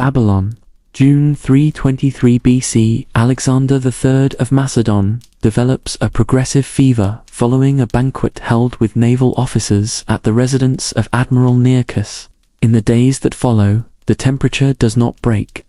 Babylon. June 323 BC, Alexander III of Macedon develops a progressive fever following a banquet held with naval officers at the residence of Admiral Nearchus. In the days that follow, the temperature does not break.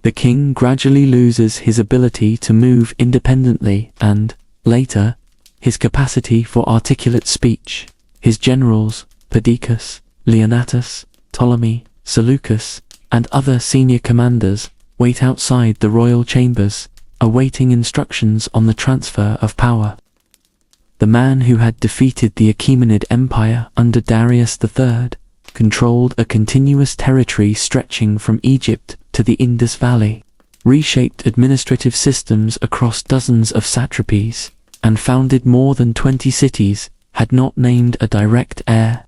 The king gradually loses his ability to move independently and, later, his capacity for articulate speech. His generals, Perdiccas, Leonatus, Ptolemy, Seleucus, and other senior commanders wait outside the royal chambers, awaiting instructions on the transfer of power. The man who had defeated the Achaemenid Empire under Darius III controlled a continuous territory stretching from Egypt to the Indus Valley, reshaped administrative systems across dozens of satrapies, and founded more than 20 cities, had not named a direct heir.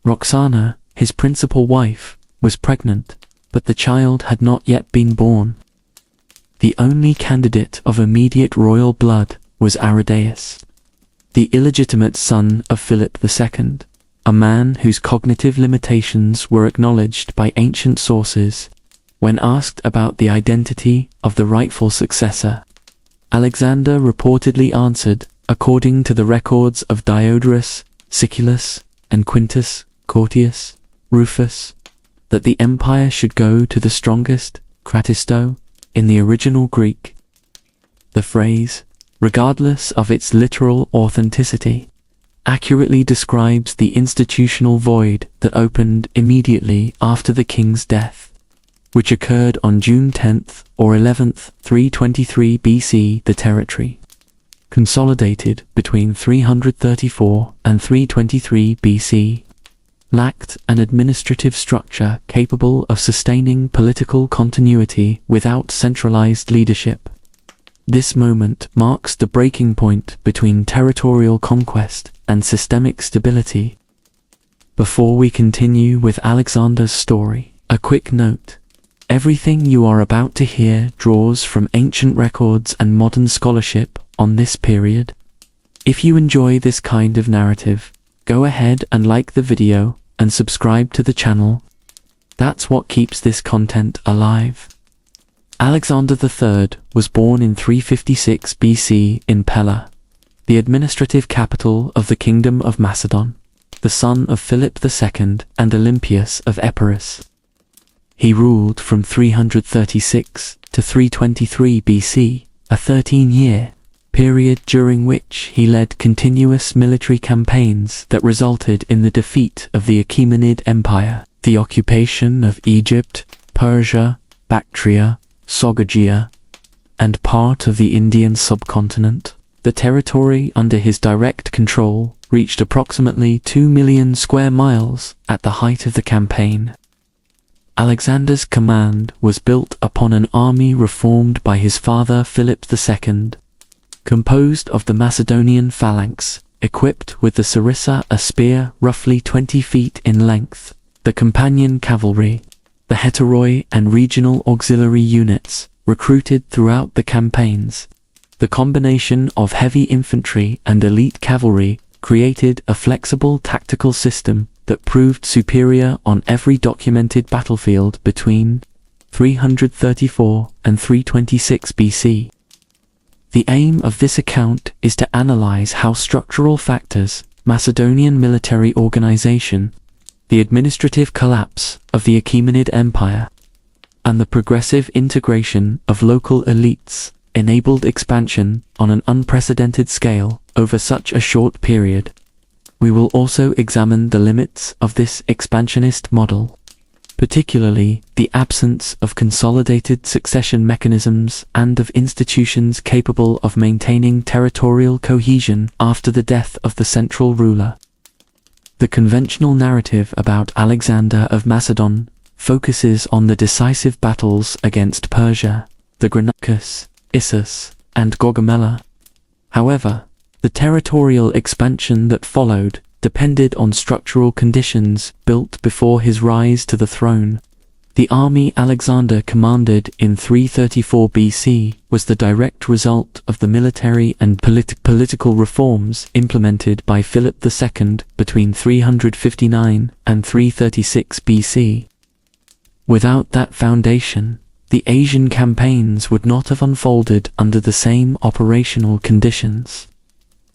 Roxana, his principal wife, was pregnant, but the child had not yet been born. The only candidate of immediate royal blood was Aridaeus, the illegitimate son of Philip II, a man whose cognitive limitations were acknowledged by ancient sources. When asked about the identity of the rightful successor, Alexander reportedly answered, according to the records of Diodorus, Siculus, and Quintus, Curtius, Rufus, that the empire should go to the strongest, kratisto, in the original Greek. The phrase, regardless of its literal authenticity, accurately describes the institutional void that opened immediately after the king's death, which occurred on June 10th or 11th, 323 BC. The territory, consolidated between 334 and 323 BC, lacked an administrative structure capable of sustaining political continuity without centralized leadership. This moment marks the breaking point between territorial conquest and systemic stability. Before we continue with Alexander's story, a quick note. Everything you are about to hear draws from ancient records and modern scholarship on this period. If you enjoy this kind of narrative, go ahead and like the video and subscribe to the channel. That's what keeps this content alive. Alexander III was born in 356 BC in Pella, the administrative capital of the Kingdom of Macedon, the son of Philip II and Olympias of Epirus. He ruled from 336 to 323 BC, a 13-year period during which he led continuous military campaigns that resulted in the defeat of the Achaemenid Empire, the occupation of Egypt, Persia, Bactria, Sogogia, and part of the Indian subcontinent. The territory under his direct control reached approximately 2 million square miles at the height of the campaign. Alexander's command was built upon an army reformed by his father Philip II, composed of the Macedonian phalanx, equipped with the sarissa, a spear roughly 20 feet in length, the companion cavalry, the heteroi and regional auxiliary units, recruited throughout the campaigns. The combination of heavy infantry and elite cavalry created a flexible tactical system that proved superior on every documented battlefield between 334 and 326 BC. The aim of this account is to analyze how structural factors, Macedonian military organization, the administrative collapse of the Achaemenid Empire, and the progressive integration of local elites enabled expansion on an unprecedented scale over such a short period. We will also examine the limits of this expansionist model, particularly the absence of consolidated succession mechanisms and of institutions capable of maintaining territorial cohesion after the death of the central ruler. The conventional narrative about Alexander of Macedon focuses on the decisive battles against Persia, the Granicus, Issus, and Gaugamela. However, the territorial expansion that followed depended on structural conditions built before his rise to the throne. The army Alexander commanded in 334 BC was the direct result of the military and political reforms implemented by Philip II between 359 and 336 BC. Without that foundation, the Asian campaigns would not have unfolded under the same operational conditions.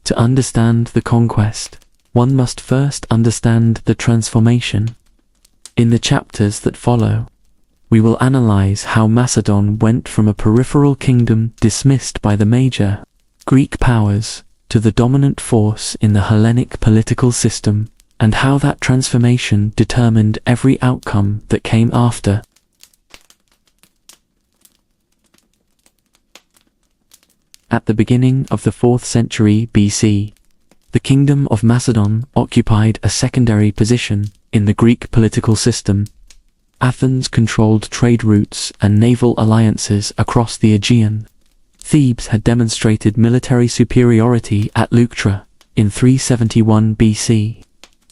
To understand the conquest, one must first understand the transformation. In the chapters that follow, we will analyze how Macedon went from a peripheral kingdom dismissed by the major Greek powers to the dominant force in the Hellenic political system, and how that transformation determined every outcome that came after. At the beginning of the 4th century BC, the Kingdom of Macedon occupied a secondary position in the Greek political system. Athens controlled trade routes and naval alliances across the Aegean. Thebes had demonstrated military superiority at Leuctra in 371 BC,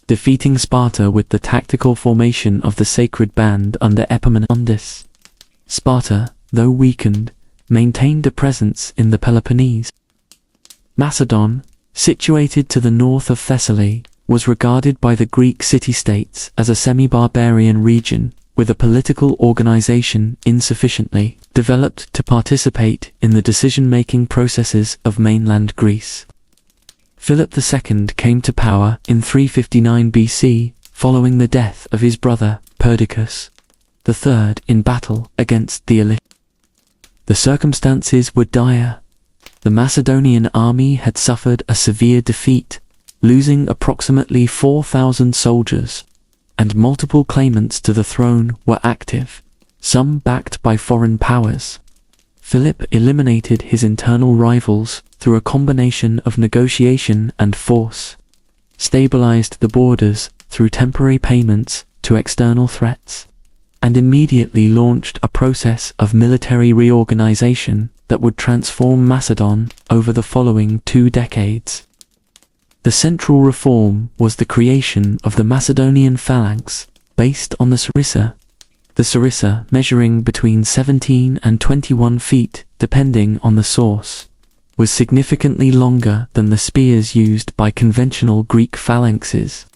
defeating Sparta with the tactical formation of the Sacred Band under Epaminondas. Sparta, though weakened, maintained a presence in the Peloponnese. Macedon, situated to the north of Thessaly, was regarded by the Greek city-states as a semi-barbarian region with a political organization insufficiently developed to participate in the decision-making processes of mainland Greece. Philip II came to power in 359 BC following the death of his brother Perdiccas III in battle against the elite. The circumstances were dire. The Macedonian army had suffered a severe defeat, losing approximately 4,000 soldiers, and multiple claimants to the throne were active, some backed by foreign powers. Philip eliminated his internal rivals through a combination of negotiation and force, stabilized the borders through temporary payments to external threats, and immediately launched a process of military reorganization that would transform Macedon over the following 2 decades. The central reform was the creation of the Macedonian phalanx, based on the sarissa. The sarissa, measuring between 17 and 21 feet, depending on the source, was significantly longer than the spears used by conventional Greek phalanxes.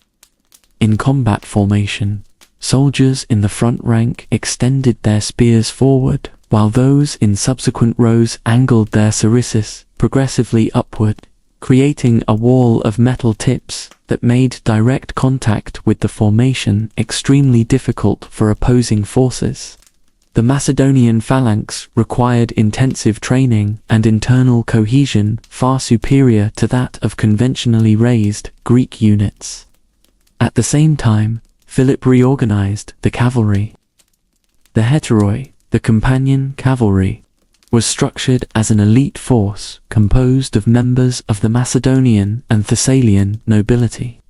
In combat formation, soldiers in the front rank extended their spears forward, while those in subsequent rows angled their sarissas progressively upward, creating a wall of metal tips that made direct contact with the formation extremely difficult for opposing forces. The Macedonian phalanx required intensive training and internal cohesion far superior to that of conventionally raised Greek units. At the same time, Philip reorganized the cavalry. The heteroi, the companion cavalry, was structured as an elite force composed of members of the Macedonian and Thessalian nobility,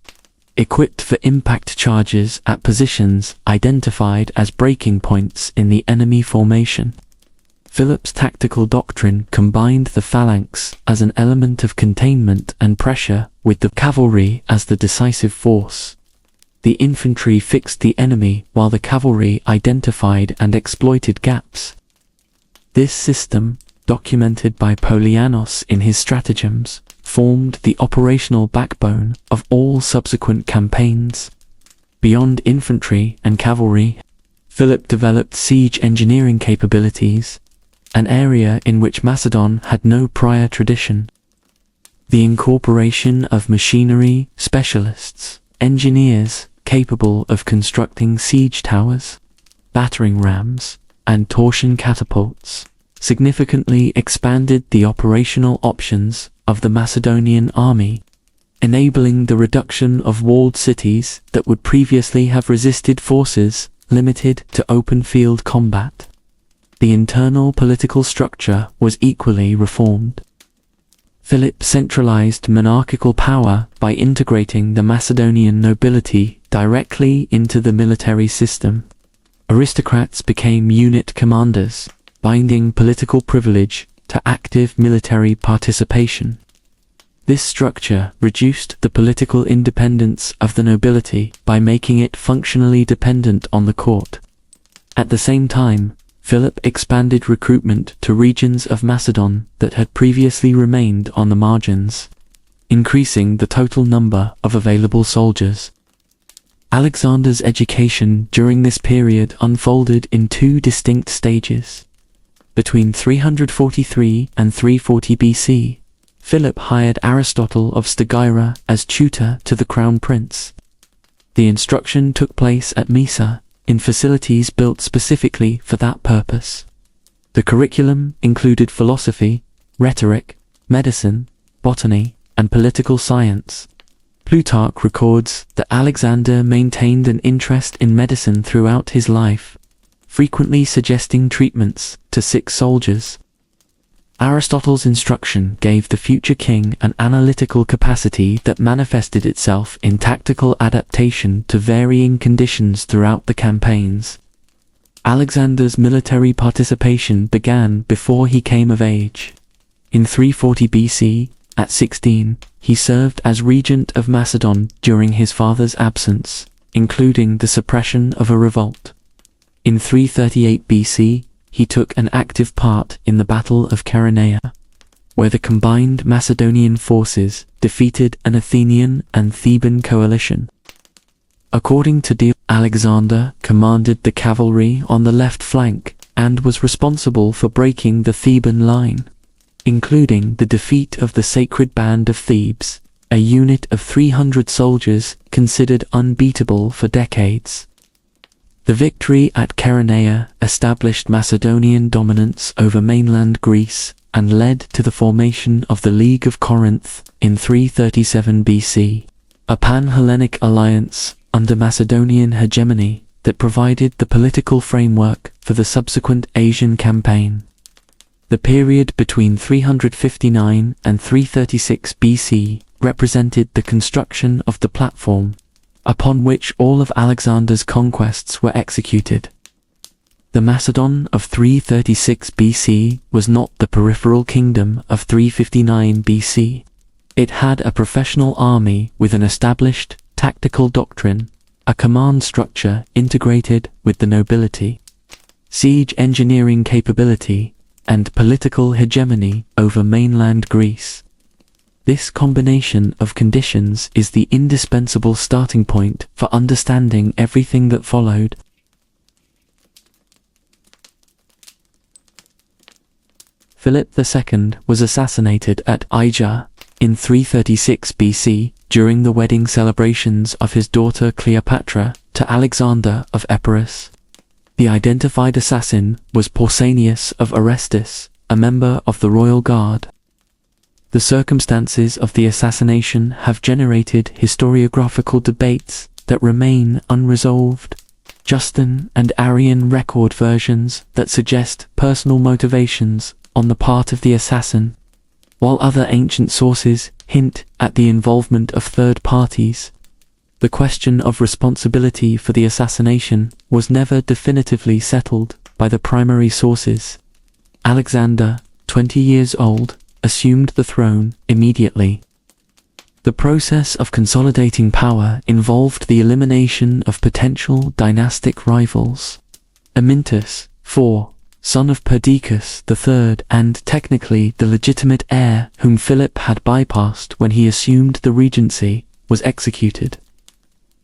equipped for impact charges at positions identified as breaking points in the enemy formation. Philip's tactical doctrine combined the phalanx as an element of containment and pressure with the cavalry as the decisive force. The infantry fixed the enemy while the cavalry identified and exploited gaps. This system, documented by Polyanos in his stratagems, formed the operational backbone of all subsequent campaigns. Beyond infantry and cavalry, Philip developed siege engineering capabilities, an area in which Macedon had no prior tradition. The incorporation of machinery specialists, engineers capable of constructing siege towers, battering rams, and torsion catapults, significantly expanded the operational options of the Macedonian army, enabling the reduction of walled cities that would previously have resisted forces limited to open field combat. The internal political structure was equally reformed. Philip centralized monarchical power by integrating the Macedonian nobility directly into the military system. Aristocrats became unit commanders, binding political privilege to active military participation. This structure reduced the political independence of the nobility by making it functionally dependent on the court. At the same time, Philip expanded recruitment to regions of Macedon that had previously remained on the margins, increasing the total number of available soldiers. Alexander's education during this period unfolded in two distinct stages. Between 343 and 340 BC, Philip hired Aristotle of Stagira as tutor to the crown prince. The instruction took place at Mysa, in facilities built specifically for that purpose. The curriculum included philosophy, rhetoric, medicine, botany, and political science. Plutarch records that Alexander maintained an interest in medicine throughout his life, frequently suggesting treatments to sick soldiers. Aristotle's instruction gave the future king an analytical capacity that manifested itself in tactical adaptation to varying conditions throughout the campaigns. Alexander's military participation began before he came of age. In 340 BC, at 16, he served as regent of Macedon during his father's absence, including the suppression of a revolt. In 338 BC, he took an active part in the Battle of Chaeronea, where the combined Macedonian forces defeated an Athenian and Theban coalition. According to Dio, Alexander commanded the cavalry on the left flank and was responsible for breaking the Theban line, including the defeat of the Sacred Band of Thebes, a unit of 300 soldiers considered unbeatable for decades. The victory at Chaeronea established Macedonian dominance over mainland Greece and led to the formation of the League of Corinth in 337 BC, a pan-Hellenic alliance under Macedonian hegemony that provided the political framework for the subsequent Asian campaign. The period between 359 and 336 BC represented the construction of the platform upon which all of Alexander's conquests were executed. The Macedon of 336 BC was not the peripheral kingdom of 359 BC. It had a professional army with an established tactical doctrine, a command structure integrated with the nobility, siege engineering capability, and political hegemony over mainland Greece. This combination of conditions is the indispensable starting point for understanding everything that followed. Philip II was assassinated at Aija in 336 BC during the wedding celebrations of his daughter Cleopatra to Alexander of Epirus. The identified assassin was Pausanias of Orestis, a member of the royal guard. The circumstances of the assassination have generated historiographical debates that remain unresolved. Justin and Arian record versions that suggest personal motivations on the part of the assassin, while other ancient sources hint at the involvement of third parties. The question of responsibility for the assassination was never definitively settled by the primary sources. Alexander, 20 years old, assumed the throne immediately. The process of consolidating power involved the elimination of potential dynastic rivals. Amyntas, 4, son of Perdiccas III, and technically the legitimate heir whom Philip had bypassed when he assumed the regency, was executed.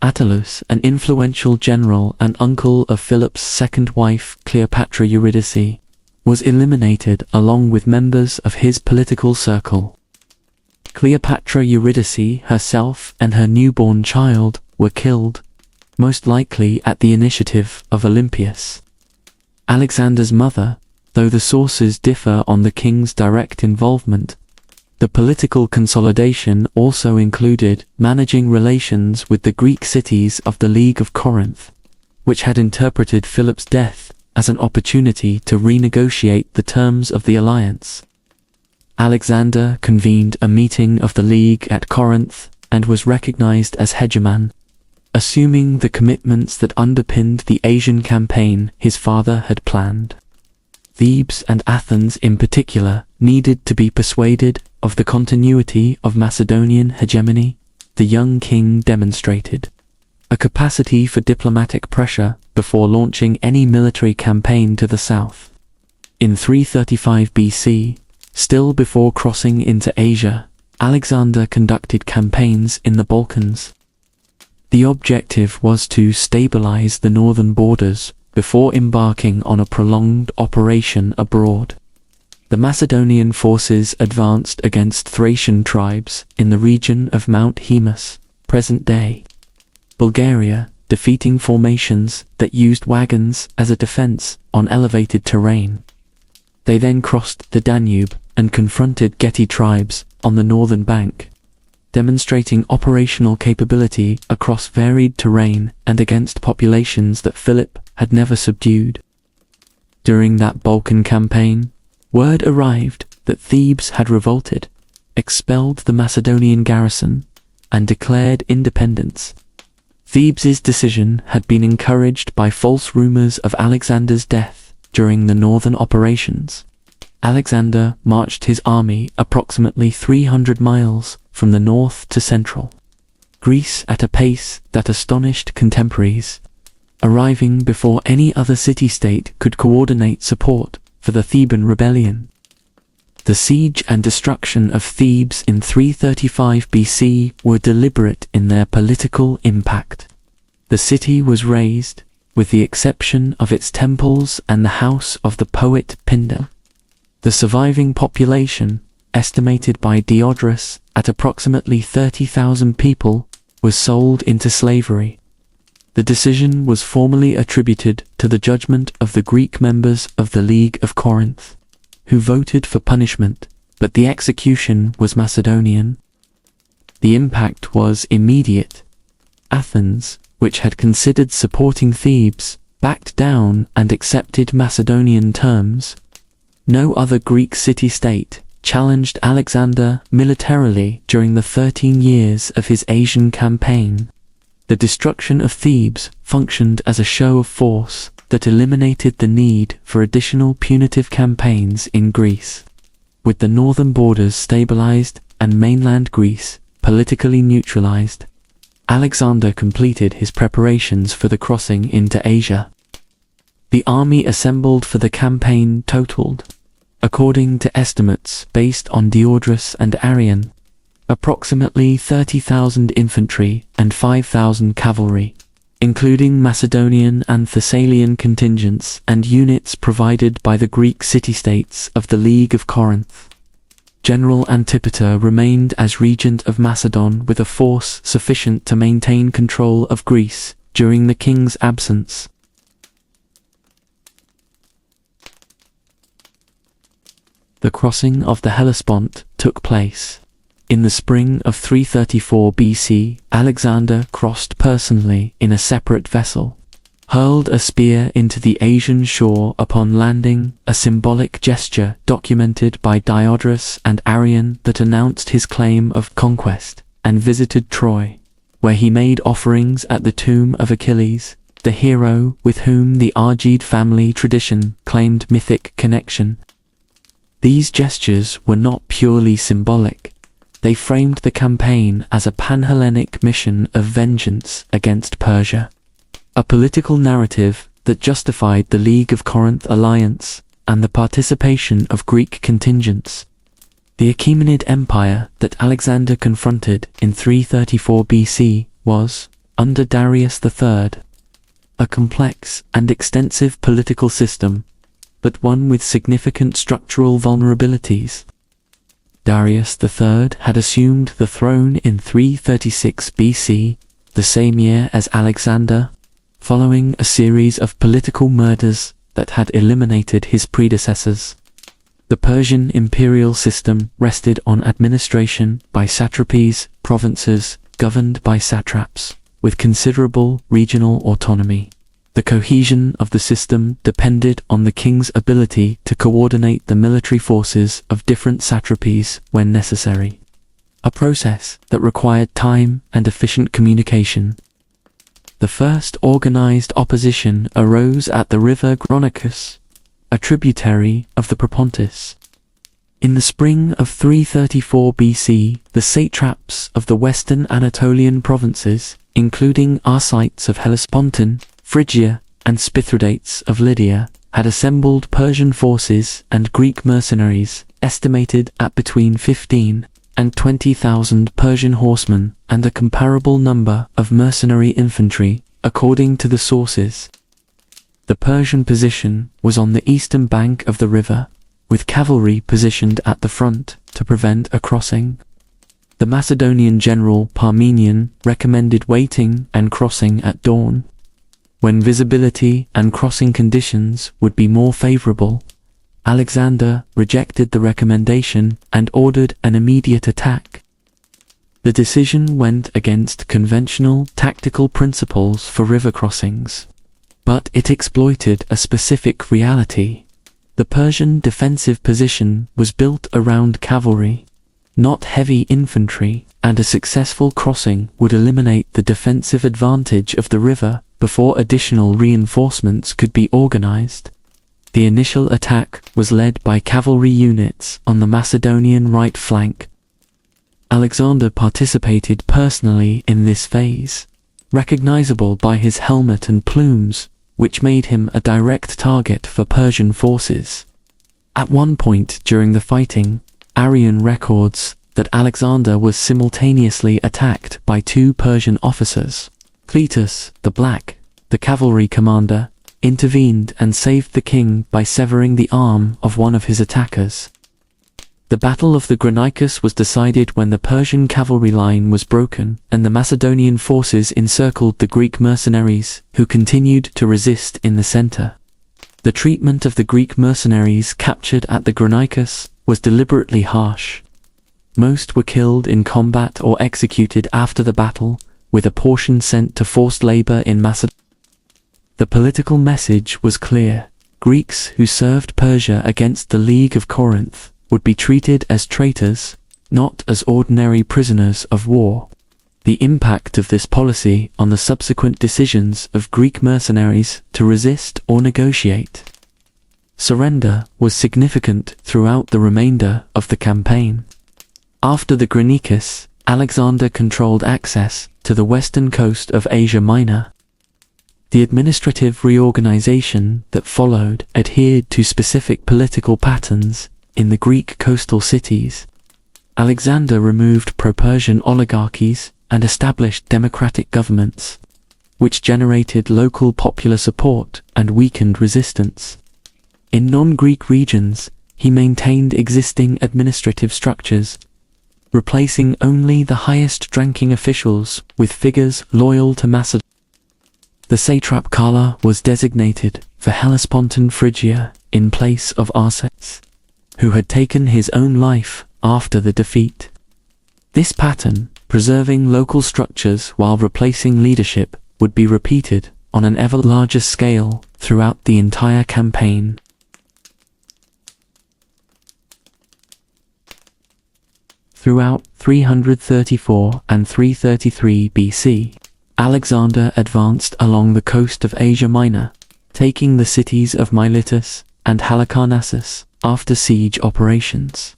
Attalus, an influential general and uncle of Philip's second wife Cleopatra Eurydice, was eliminated along with members of his political circle. Cleopatra Eurydice herself and her newborn child were killed, most likely at the initiative of Olympias. Alexander's mother, though the sources differ on the king's direct involvement, the political consolidation also included managing relations with the Greek cities of the League of Corinth, which had interpreted Philip's death as an opportunity to renegotiate the terms of the alliance. Alexander convened a meeting of the League at Corinth and was recognized as hegemon, assuming the commitments that underpinned the Asian campaign his father had planned. Thebes and Athens in particular needed to be persuaded of the continuity of Macedonian hegemony. The young king demonstrated a capacity for diplomatic pressure before launching any military campaign to the south. In 335 BC, still before crossing into Asia, Alexander conducted campaigns in the Balkans. The objective was to stabilize the northern borders before embarking on a prolonged operation abroad. The Macedonian forces advanced against Thracian tribes in the region of Mount Haemus, present-day Bulgaria, defeating formations that used wagons as a defense on elevated terrain. They then crossed the Danube and confronted Geti tribes on the northern bank, demonstrating operational capability across varied terrain and against populations that Philip had never subdued. During that Balkan campaign, word arrived that Thebes had revolted, expelled the Macedonian garrison, and declared independence. Thebes's decision had been encouraged by false rumors of Alexander's death during the northern operations. Alexander marched his army approximately 300 miles from the north to central Greece at a pace that astonished contemporaries, arriving before any other city-state could coordinate support for the Theban rebellion. The siege and destruction of Thebes in 335 BC were deliberate in their political impact. The city was razed, with the exception of its temples and the house of the poet Pindar. The surviving population, estimated by Diodorus at approximately 30,000 people, was sold into slavery. The decision was formally attributed to the judgment of the Greek members of the League of Corinth, who voted for punishment, but the execution was Macedonian. The impact was immediate. Athens, which had considered supporting Thebes, backed down and accepted Macedonian terms. No other Greek city-state challenged Alexander militarily during the 13 years of his Asian campaign. The destruction of Thebes functioned as a show of force that eliminated the need for additional punitive campaigns in Greece. With the northern borders stabilized and mainland Greece politically neutralized, Alexander completed his preparations for the crossing into Asia. The army assembled for the campaign totaled, according to estimates based on Diodorus and Arrian, approximately 30,000 infantry and 5,000 cavalry, including Macedonian and Thessalian contingents and units provided by the Greek city-states of the League of Corinth. General Antipater remained as regent of Macedon with a force sufficient to maintain control of Greece during the king's absence. The crossing of the Hellespont took place. In the spring of 334 BC, Alexander crossed personally in a separate vessel, hurled a spear into the Asian shore upon landing, a symbolic gesture documented by Diodorus and Arrian that announced his claim of conquest, and visited Troy, where he made offerings at the tomb of Achilles, the hero with whom the Argid family tradition claimed mythic connection. These gestures were not purely symbolic. They framed the campaign as a pan-Hellenic mission of vengeance against Persia, a political narrative that justified the League of Corinth alliance and the participation of Greek contingents. The Achaemenid Empire that Alexander confronted in 334 BC was, under Darius III, a complex and extensive political system, but one with significant structural vulnerabilities. Darius III had assumed the throne in 336 BC, the same year as Alexander, following a series of political murders that had eliminated his predecessors. The Persian imperial system rested on administration by satrapies, provinces governed by satraps, with considerable regional autonomy. The cohesion of the system depended on the king's ability to coordinate the military forces of different satrapies when necessary, a process that required time and efficient communication. The first organized opposition arose at the river Granicus, a tributary of the Propontis. In the spring of 334 BC, the satraps of the western Anatolian provinces, including Arsites of Hellespontin, Phrygia, and Spithridates of Lydia, had assembled Persian forces and Greek mercenaries, estimated at between 15 and 20,000 Persian horsemen, and a comparable number of mercenary infantry, according to the sources. The Persian position was on the eastern bank of the river, with cavalry positioned at the front to prevent a crossing. The Macedonian general Parmenion recommended waiting and crossing at dawn, when visibility and crossing conditions would be more favorable. Alexander rejected the recommendation and ordered an immediate attack. The decision went against conventional tactical principles for river crossings, but it exploited a specific reality. The Persian defensive position was built around cavalry, not heavy infantry, and a successful crossing would eliminate the defensive advantage of the river before additional reinforcements could be organized. The initial attack was led by cavalry units on the Macedonian right flank. Alexander participated personally in this phase, recognizable by his helmet and plumes, which made him a direct target for Persian forces. At one point during the fighting, Arrian records that Alexander was simultaneously attacked by two Persian officers. Cletus, the Black, the cavalry commander, intervened and saved the king by severing the arm of one of his attackers. The Battle of the Granicus was decided when the Persian cavalry line was broken and the Macedonian forces encircled the Greek mercenaries, who continued to resist in the center. The treatment of the Greek mercenaries captured at the Granicus was deliberately harsh. Most were killed in combat or executed after the battle, with a portion sent to forced labor in Macedonia. The political message was clear. Greeks who served Persia against the League of Corinth would be treated as traitors, not as ordinary prisoners of war. The impact of this policy on the subsequent decisions of Greek mercenaries to resist or negotiate surrender was significant throughout the remainder of the campaign. After the Granicus, Alexander controlled access to the western coast of Asia Minor. The administrative reorganization that followed adhered to specific political patterns in the Greek coastal cities. Alexander removed pro-Persian oligarchies and established democratic governments, which generated local popular support and weakened resistance. In non-Greek regions, he maintained existing administrative structures, replacing only the highest-ranking officials with figures loyal to Macedonia. The satrap Kala was designated for Hellespontan Phrygia in place of Arsaces, who had taken his own life after the defeat. This pattern, preserving local structures while replacing leadership, would be repeated on an ever larger scale throughout the entire campaign. Throughout 334 and 333 BC, Alexander advanced along the coast of Asia Minor, taking the cities of Miletus and Halicarnassus after siege operations.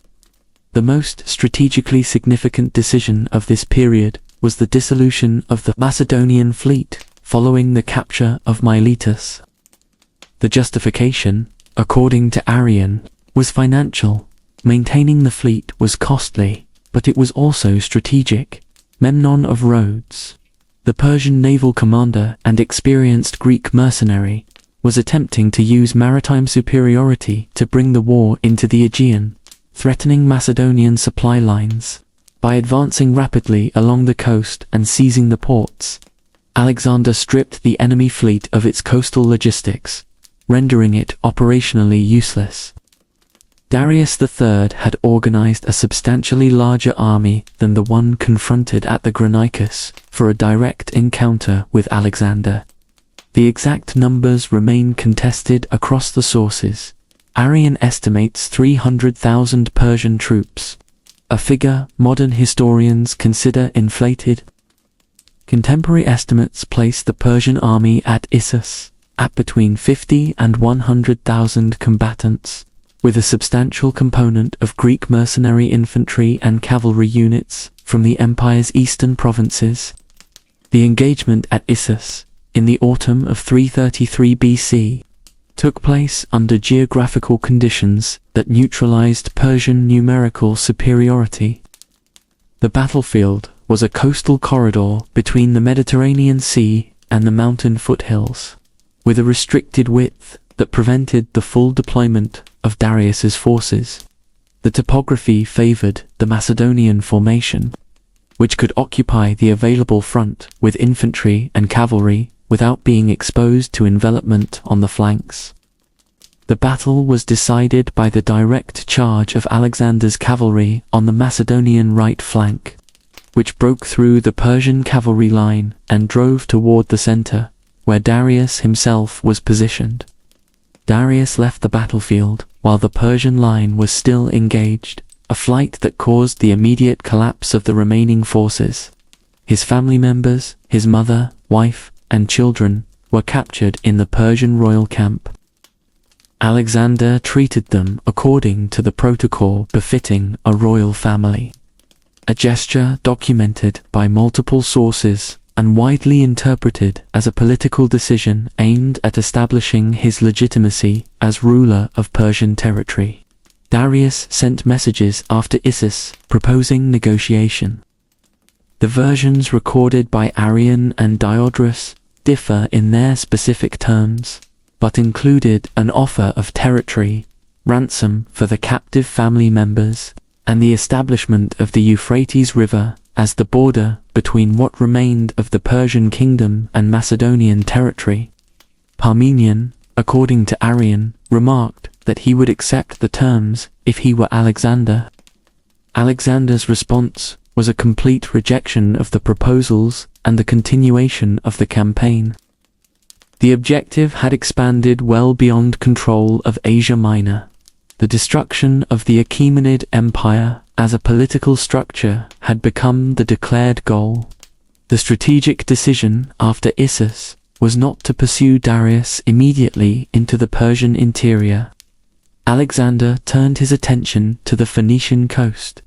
The most strategically significant decision of this period was the dissolution of the Macedonian fleet following the capture of Miletus. The justification, according to Arrian, was financial. Maintaining the fleet was costly, but it was also strategic. Memnon of Rhodes, the Persian naval commander and experienced Greek mercenary, was attempting to use maritime superiority to bring the war into the Aegean, threatening Macedonian supply lines. By advancing rapidly along the coast and seizing the ports, Alexander stripped the enemy fleet of its coastal logistics, rendering it operationally useless. Darius III had organized a substantially larger army than the one confronted at the Granicus for a direct encounter with Alexander. The exact numbers remain contested across the sources. Arrian estimates 300,000 Persian troops, a figure modern historians consider inflated. Contemporary estimates place the Persian army at Issus at between 50 and 100,000 combatants, with a substantial component of Greek mercenary infantry and cavalry units from the empire's eastern provinces. The engagement at Issus, in the autumn of 333 BC, took place under geographical conditions that neutralized Persian numerical superiority. The battlefield was a coastal corridor between the Mediterranean Sea and the mountain foothills, with a restricted width that prevented the full deployment of Darius's forces. The topography favored the Macedonian formation, which could occupy the available front with infantry and cavalry without being exposed to envelopment on the flanks. The battle was decided by the direct charge of Alexander's cavalry on the Macedonian right flank, which broke through the Persian cavalry line and drove toward the center, where Darius himself was positioned. Darius left the battlefield while the Persian line was still engaged, a flight that caused the immediate collapse of the remaining forces. His family members, his mother, wife, and children were captured in the Persian royal camp. Alexander treated them according to the protocol befitting a royal family, a gesture documented by multiple sources and widely interpreted as a political decision aimed at establishing his legitimacy as ruler of Persian territory. Darius sent messages after Issus proposing negotiation. The versions recorded by Arrian and Diodorus differ in their specific terms, but included an offer of territory, ransom for the captive family members, and the establishment of the Euphrates River as the border between what remained of the Persian kingdom and Macedonian territory. Parmenion, according to Arrian, remarked that he would accept the terms if he were Alexander. Alexander's response was a complete rejection of the proposals and the continuation of the campaign. The objective had expanded well beyond control of Asia Minor. The destruction of the Achaemenid Empire as a political structure had become the declared goal. The strategic decision after Issus was not to pursue Darius immediately into the Persian interior. Alexander turned his attention to the Phoenician coast,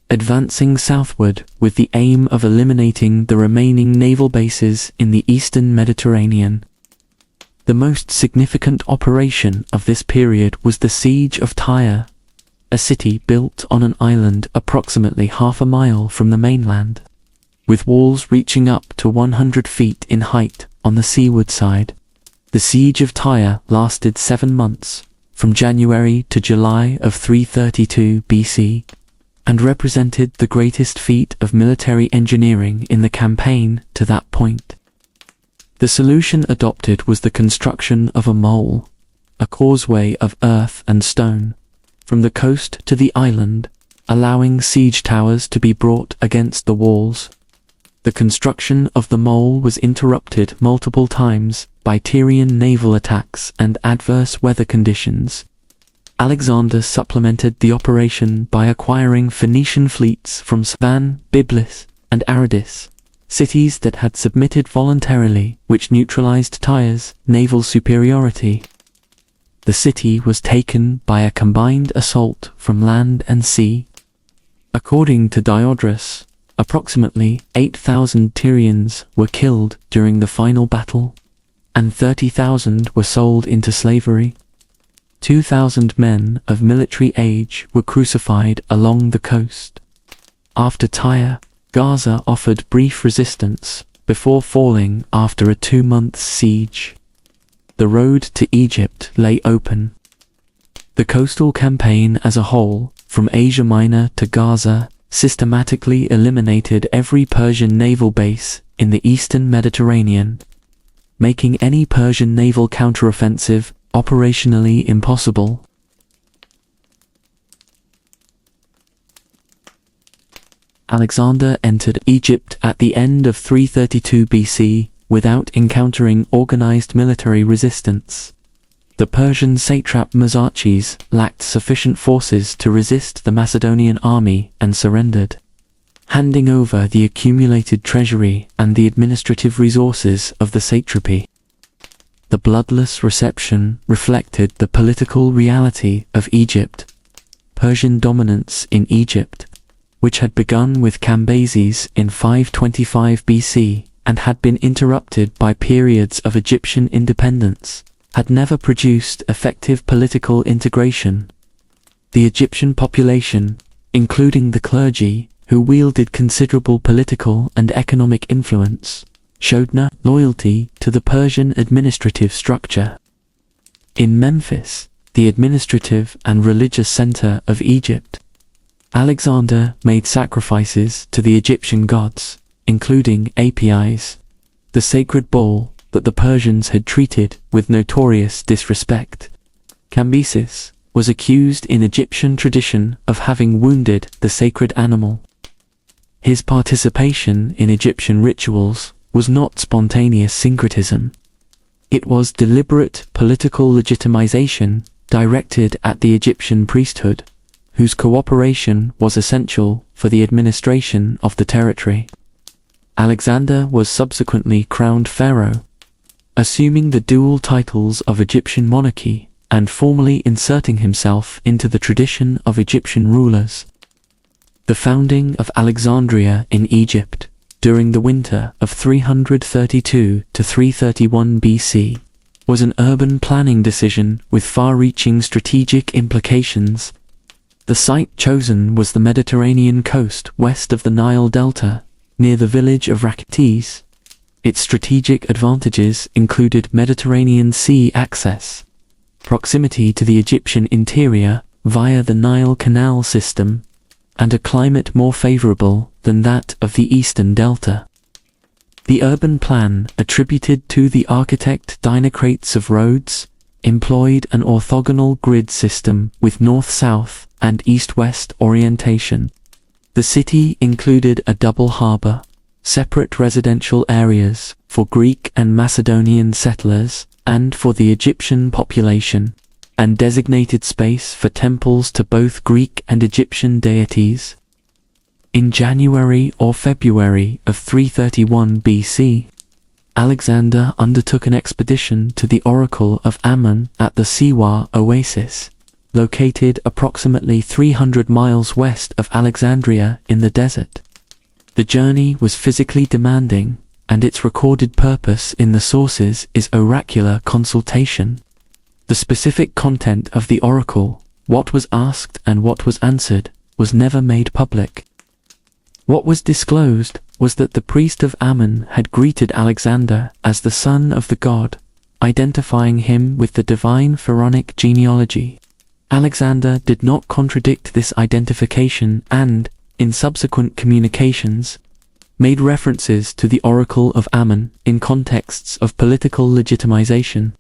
advancing southward with the aim of eliminating the remaining naval bases in the eastern Mediterranean. The most significant operation of this period was the siege of Tyre, a city built on an island approximately half a mile from the mainland, with walls reaching up to 100 feet in height on the seaward side. The siege of Tyre lasted 7 months, from January to July of 332 BC, and represented the greatest feat of military engineering in the campaign to that point. The solution adopted was the construction of a mole, a causeway of earth and stone, from the coast to the island, allowing siege towers to be brought against the walls. The construction of the mole was interrupted multiple times by Tyrian naval attacks and adverse weather conditions. Alexander supplemented the operation by acquiring Phoenician fleets from Svan, Byblus, and Aradis, cities that had submitted voluntarily, which neutralized Tyre's naval superiority. The city was taken by a combined assault from land and sea. According to Diodorus, approximately 8,000 Tyrians were killed during the final battle, and 30,000 were sold into slavery. 2,000 men of military age were crucified along the coast. After Tyre, Gaza offered brief resistance before falling after a 2-month siege. The road to Egypt lay open. The coastal campaign as a whole, from Asia Minor to Gaza, systematically eliminated every Persian naval base in the eastern Mediterranean, making any Persian naval counteroffensive operationally impossible. Alexander entered Egypt at the end of 332 BC without encountering organized military resistance. The Persian satrap Mezarches lacked sufficient forces to resist the Macedonian army and surrendered, handing over the accumulated treasury and the administrative resources of the satrapy. The bloodless reception reflected the political reality of Egypt. Persian dominance in Egypt, which had begun with Cambyses in 525 BC and had been interrupted by periods of Egyptian independence, had never produced effective political integration. The Egyptian population, including the clergy, who wielded considerable political and economic influence, showed no loyalty to the Persian administrative structure. In Memphis, the administrative and religious center of Egypt, Alexander made sacrifices to the Egyptian gods, including Apis, the sacred bull that the Persians had treated with notorious disrespect. Cambyses was accused in Egyptian tradition of having wounded the sacred animal. His participation in Egyptian rituals was not spontaneous syncretism. It was deliberate political legitimization directed at the Egyptian priesthood, whose cooperation was essential for the administration of the territory. Alexander was subsequently crowned pharaoh, assuming the dual titles of Egyptian monarchy and formally inserting himself into the tradition of Egyptian rulers. The founding of Alexandria in Egypt during the winter of 332 to 331 BC was an urban planning decision with far-reaching strategic implications. The site chosen was the Mediterranean coast west of the Nile Delta, near the village of Relaxation. Its strategic advantages included Mediterranean Sea access, proximity to the Egyptian interior via the Nile Canal system, and a climate more favorable than that of the eastern delta. The urban plan, attributed to the architect Dinocrates of Rhodes, employed an orthogonal grid system with north-south and east-west orientation. The city included a double harbor, separate residential areas for Greek and Macedonian settlers and for the Egyptian population, and designated space for temples to both Greek and Egyptian deities. In January or February of 331 BC, Alexander undertook an expedition to the Oracle of Ammon at the Siwa oasis, located approximately 300 miles west of Alexandria in the desert. The journey was physically demanding, and its recorded purpose in the sources is oracular consultation. The specific content of the oracle, what was asked and what was answered, was never made public. What was disclosed was that the priest of Ammon had greeted Alexander as the son of the god, identifying him with the divine pharaonic genealogy. Alexander did not contradict this identification and, in subsequent communications, made references to the Oracle of Ammon in contexts of political legitimization.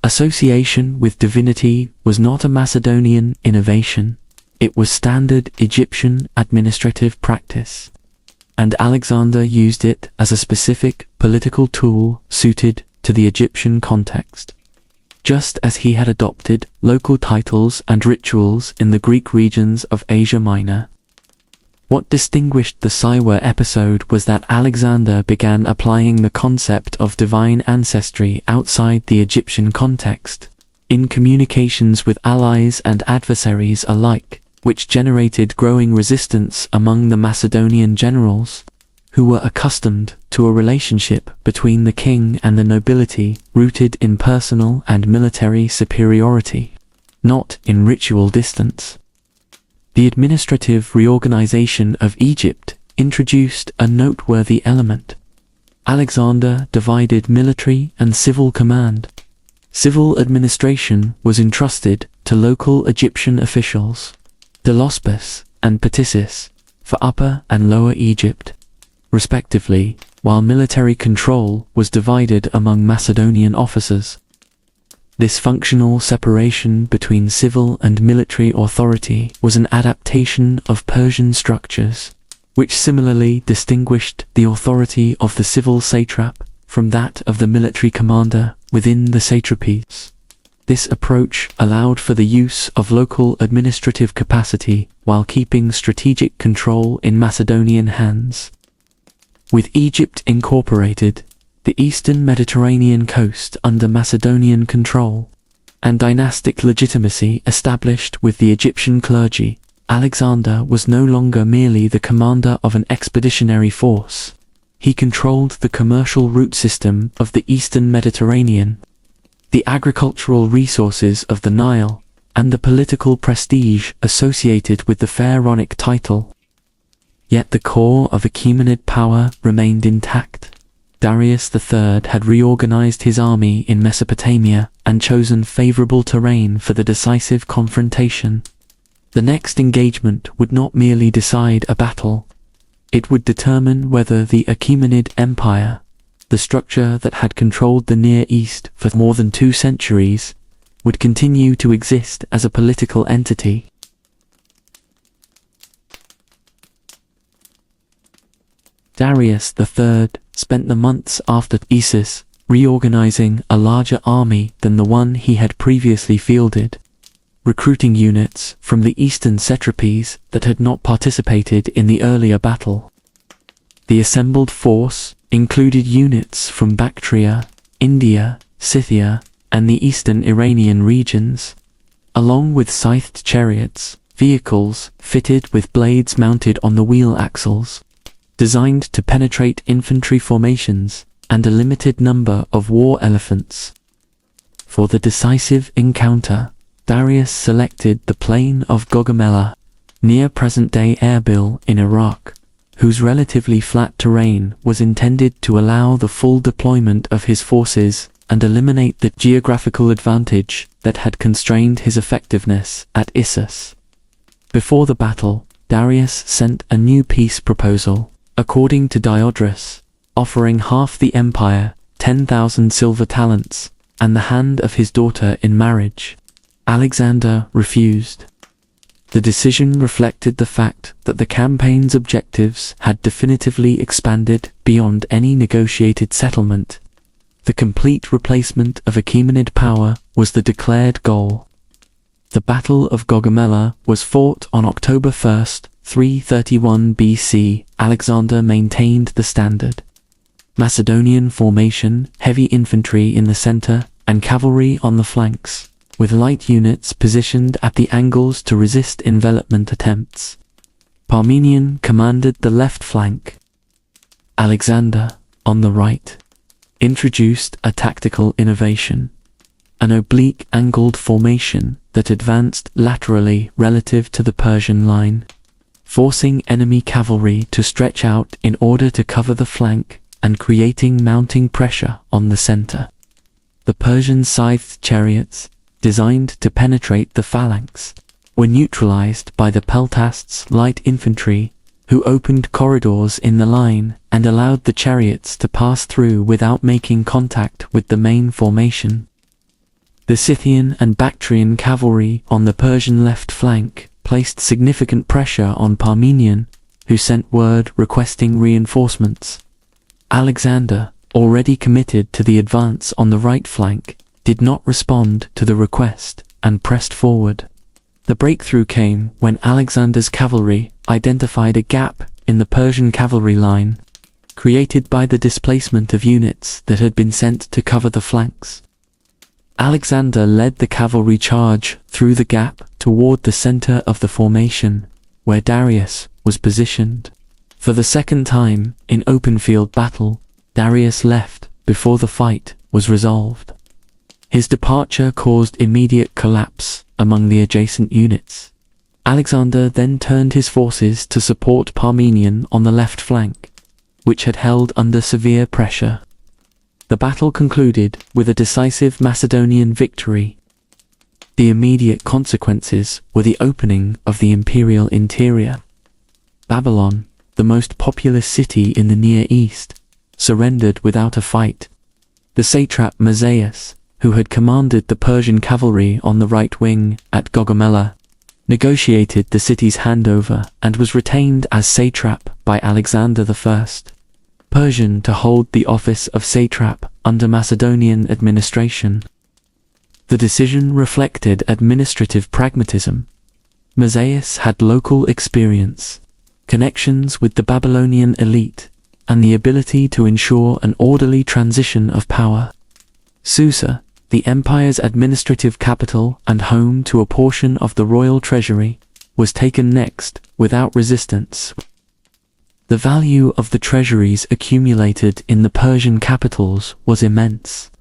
Association with divinity was not a Macedonian innovation. It was standard Egyptian administrative practice, and Alexander used it as a specific political tool suited to the Egyptian context, just as he had adopted local titles and rituals in the Greek regions of Asia Minor. What distinguished the Siwa episode was that Alexander began applying the concept of divine ancestry outside the Egyptian context, in communications with allies and adversaries alike, which generated growing resistance among the Macedonian generals, who were accustomed to a relationship between the king and the nobility rooted in personal and military superiority, not in ritual distance. The administrative reorganization of Egypt introduced a noteworthy element. Alexander divided military and civil command. Civil administration was entrusted to local Egyptian officials, Delospes and Petisis, for Upper and Lower Egypt, respectively, while military control was divided among Macedonian officers. This functional separation between civil and military authority was an adaptation of Persian structures, which similarly distinguished the authority of the civil satrap from that of the military commander within the satrapies. This approach allowed for the use of local administrative capacity while keeping strategic control in Macedonian hands. With Egypt incorporated, the eastern Mediterranean coast under Macedonian control, and dynastic legitimacy established with the Egyptian clergy, Alexander was no longer merely the commander of an expeditionary force. He controlled the commercial route system of the eastern Mediterranean, the agricultural resources of the Nile, and the political prestige associated with the pharaonic title. Yet the core of Achaemenid power remained intact. Darius III had reorganized his army in Mesopotamia and chosen favorable terrain for the decisive confrontation. The next engagement would not merely decide a battle. It would determine whether the Achaemenid Empire, the structure that had controlled the Near East for more than 2 centuries, would continue to exist as a political entity. Darius III spent the months after Isis reorganizing a larger army than the one he had previously fielded, recruiting units from the eastern satrapies that had not participated in the earlier battle. The assembled force included units from Bactria, India, Scythia, and the eastern Iranian regions, along with scythed chariots, vehicles fitted with blades mounted on the wheel axles, designed to penetrate infantry formations, and a limited number of war elephants. For the decisive encounter, Darius selected the plain of Gaugamela, near present-day Erbil in Iraq, whose relatively flat terrain was intended to allow the full deployment of his forces and eliminate the geographical advantage that had constrained his effectiveness at Issus. Before the battle, Darius sent a new peace proposal, according to Diodorus, offering half the empire, 10,000 silver talents, and the hand of his daughter in marriage. Alexander refused. The decision reflected the fact that the campaign's objectives had definitively expanded beyond any negotiated settlement. The complete replacement of Achaemenid power was the declared goal. The Battle of Gaugamela was fought on October 1st, 331 BC. Alexander maintained the standard Macedonian formation, heavy infantry in the center, and cavalry on the flanks, with light units positioned at the angles to resist envelopment attempts. Parmenion commanded the left flank. Alexander, on the right, introduced a tactical innovation, an oblique angled formation that advanced laterally relative to the Persian line, forcing enemy cavalry to stretch out in order to cover the flank and creating mounting pressure on the center. The Persian scythed chariots, designed to penetrate the phalanx, were neutralized by the peltasts' light infantry, who opened corridors in the line and allowed the chariots to pass through without making contact with the main formation. The Scythian and Bactrian cavalry on the Persian left flank placed significant pressure on Parmenion, who sent word requesting reinforcements. Alexander, already committed to the advance on the right flank, did not respond to the request and pressed forward. The breakthrough came when Alexander's cavalry identified a gap in the Persian cavalry line, created by the displacement of units that had been sent to cover the flanks. Alexander led the cavalry charge through the gap toward the center of the formation, where Darius was positioned. For the second time in open field battle, Darius left before the fight was resolved. His departure caused immediate collapse among the adjacent units. Alexander then turned his forces to support Parmenion on the left flank, which had held under severe pressure. The battle concluded with a decisive Macedonian victory. The immediate consequences were the opening of the imperial interior. Babylon, the most populous city in the Near East, surrendered without a fight. The satrap Mazaeus, who had commanded the Persian cavalry on the right wing at Gaugamela, negotiated the city's handover and was retained as satrap by Alexander I, Persian to hold the office of satrap under Macedonian administration. The decision reflected administrative pragmatism. Mazaeus had local experience, connections with the Babylonian elite, and the ability to ensure an orderly transition of power. Susa, the empire's administrative capital and home to a portion of the royal treasury, was taken next, without resistance. The value of the treasuries accumulated in the Persian capitals was immense.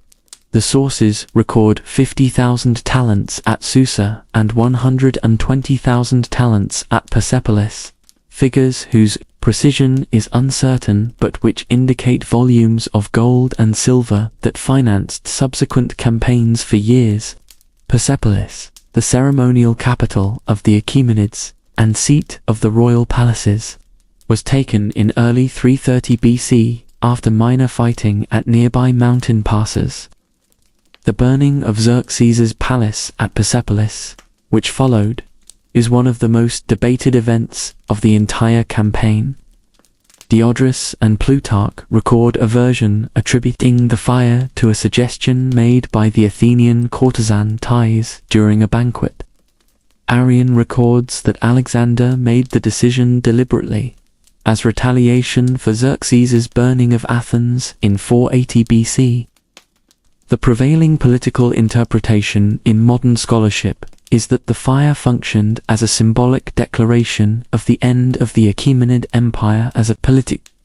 The sources record 50,000 talents at Susa and 120,000 talents at Persepolis, figures whose precision is uncertain but which indicate volumes of gold and silver that financed subsequent campaigns for years. Persepolis, the ceremonial capital of the Achaemenids, and seat of the royal palaces, was taken in early 330 BC after minor fighting at nearby mountain passes. The burning of Xerxes's palace at Persepolis, which followed, is one of the most debated events of the entire campaign. Diodorus and Plutarch record a version attributing the fire to a suggestion made by the Athenian courtesan Thais during a banquet. Arrian records that Alexander made the decision deliberately, as retaliation for Xerxes's burning of Athens in 480 BC. The prevailing political interpretation in modern scholarship is that the fire functioned as a symbolic declaration of the end of the Achaemenid Empire as a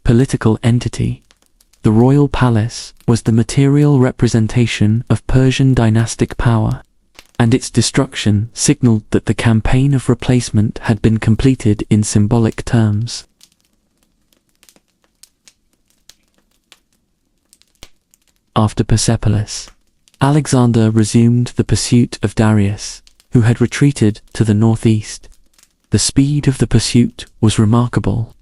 political entity. The royal palace was the material representation of Persian dynastic power, and its destruction signaled that the campaign of replacement had been completed in symbolic terms. After Persepolis, Alexander resumed the pursuit of Darius, who had retreated to the northeast. The speed of the pursuit was remarkable.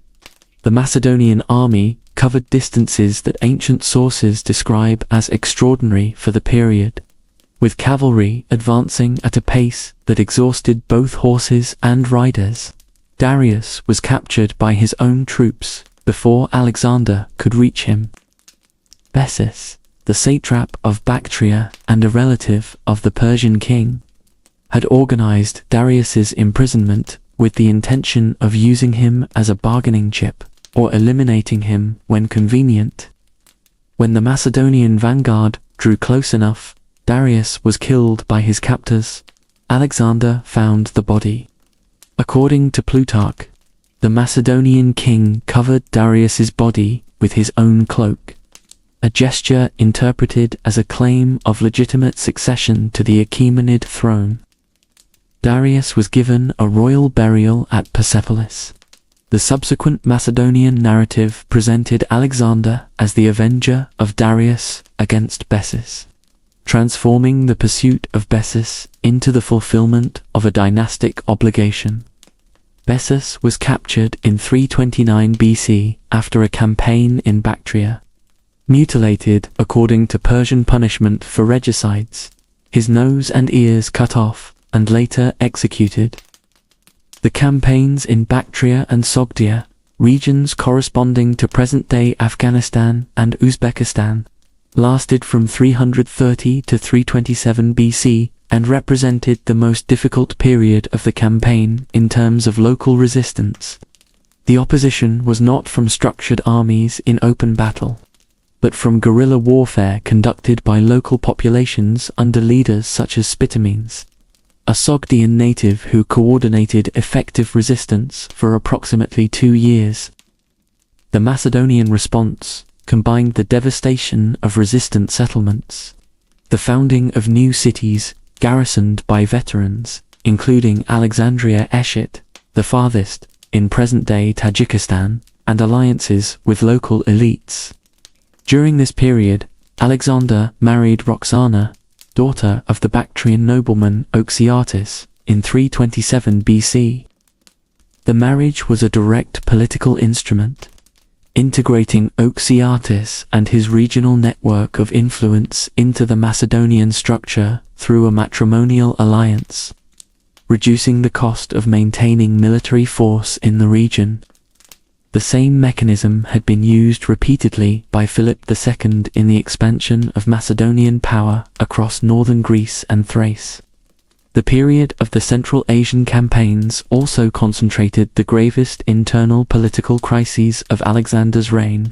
The Macedonian army covered distances that ancient sources describe as extraordinary for the period, with cavalry advancing at a pace that exhausted both horses and riders. Darius was captured by his own troops before Alexander could reach him. Bessus, the satrap of Bactria and a relative of the Persian king, had organized Darius's imprisonment with the intention of using him as a bargaining chip, or eliminating him when convenient. When the Macedonian vanguard drew close enough, Darius was killed by his captors. Alexander found the body. According to Plutarch, the Macedonian king covered Darius's body with his own cloak, a gesture interpreted as a claim of legitimate succession to the Achaemenid throne. Darius was given a royal burial at Persepolis. The subsequent Macedonian narrative presented Alexander as the avenger of Darius against Bessus, transforming the pursuit of Bessus into the fulfillment of a dynastic obligation. Bessus was captured in 329 BC after a campaign in Bactria. Mutilated according to Persian punishment for regicides, his nose and ears cut off, and later executed. The campaigns in Bactria and Sogdia, regions corresponding to present-day Afghanistan and Uzbekistan, lasted from 330 to 327 BC and represented the most difficult period of the campaign in terms of local resistance. The opposition was not from structured armies in open battle, but from guerrilla warfare conducted by local populations under leaders such as Spitamenes, a Sogdian native who coordinated effective resistance for approximately 2 years. The Macedonian response combined the devastation of resistant settlements, the founding of new cities garrisoned by veterans, including Alexandria Eshit, the farthest, in present-day Tajikistan, and alliances with local elites. During this period, Alexander married Roxana, daughter of the Bactrian nobleman Euphrates, in 327 BC. The marriage was a direct political instrument, integrating Euphrates and his regional network of influence into the Macedonian structure through a matrimonial alliance, reducing the cost of maintaining military force in the region. The same mechanism had been used repeatedly by Philip II in the expansion of Macedonian power across northern Greece and Thrace. The period of the Central Asian campaigns also concentrated the gravest internal political crises of Alexander's reign.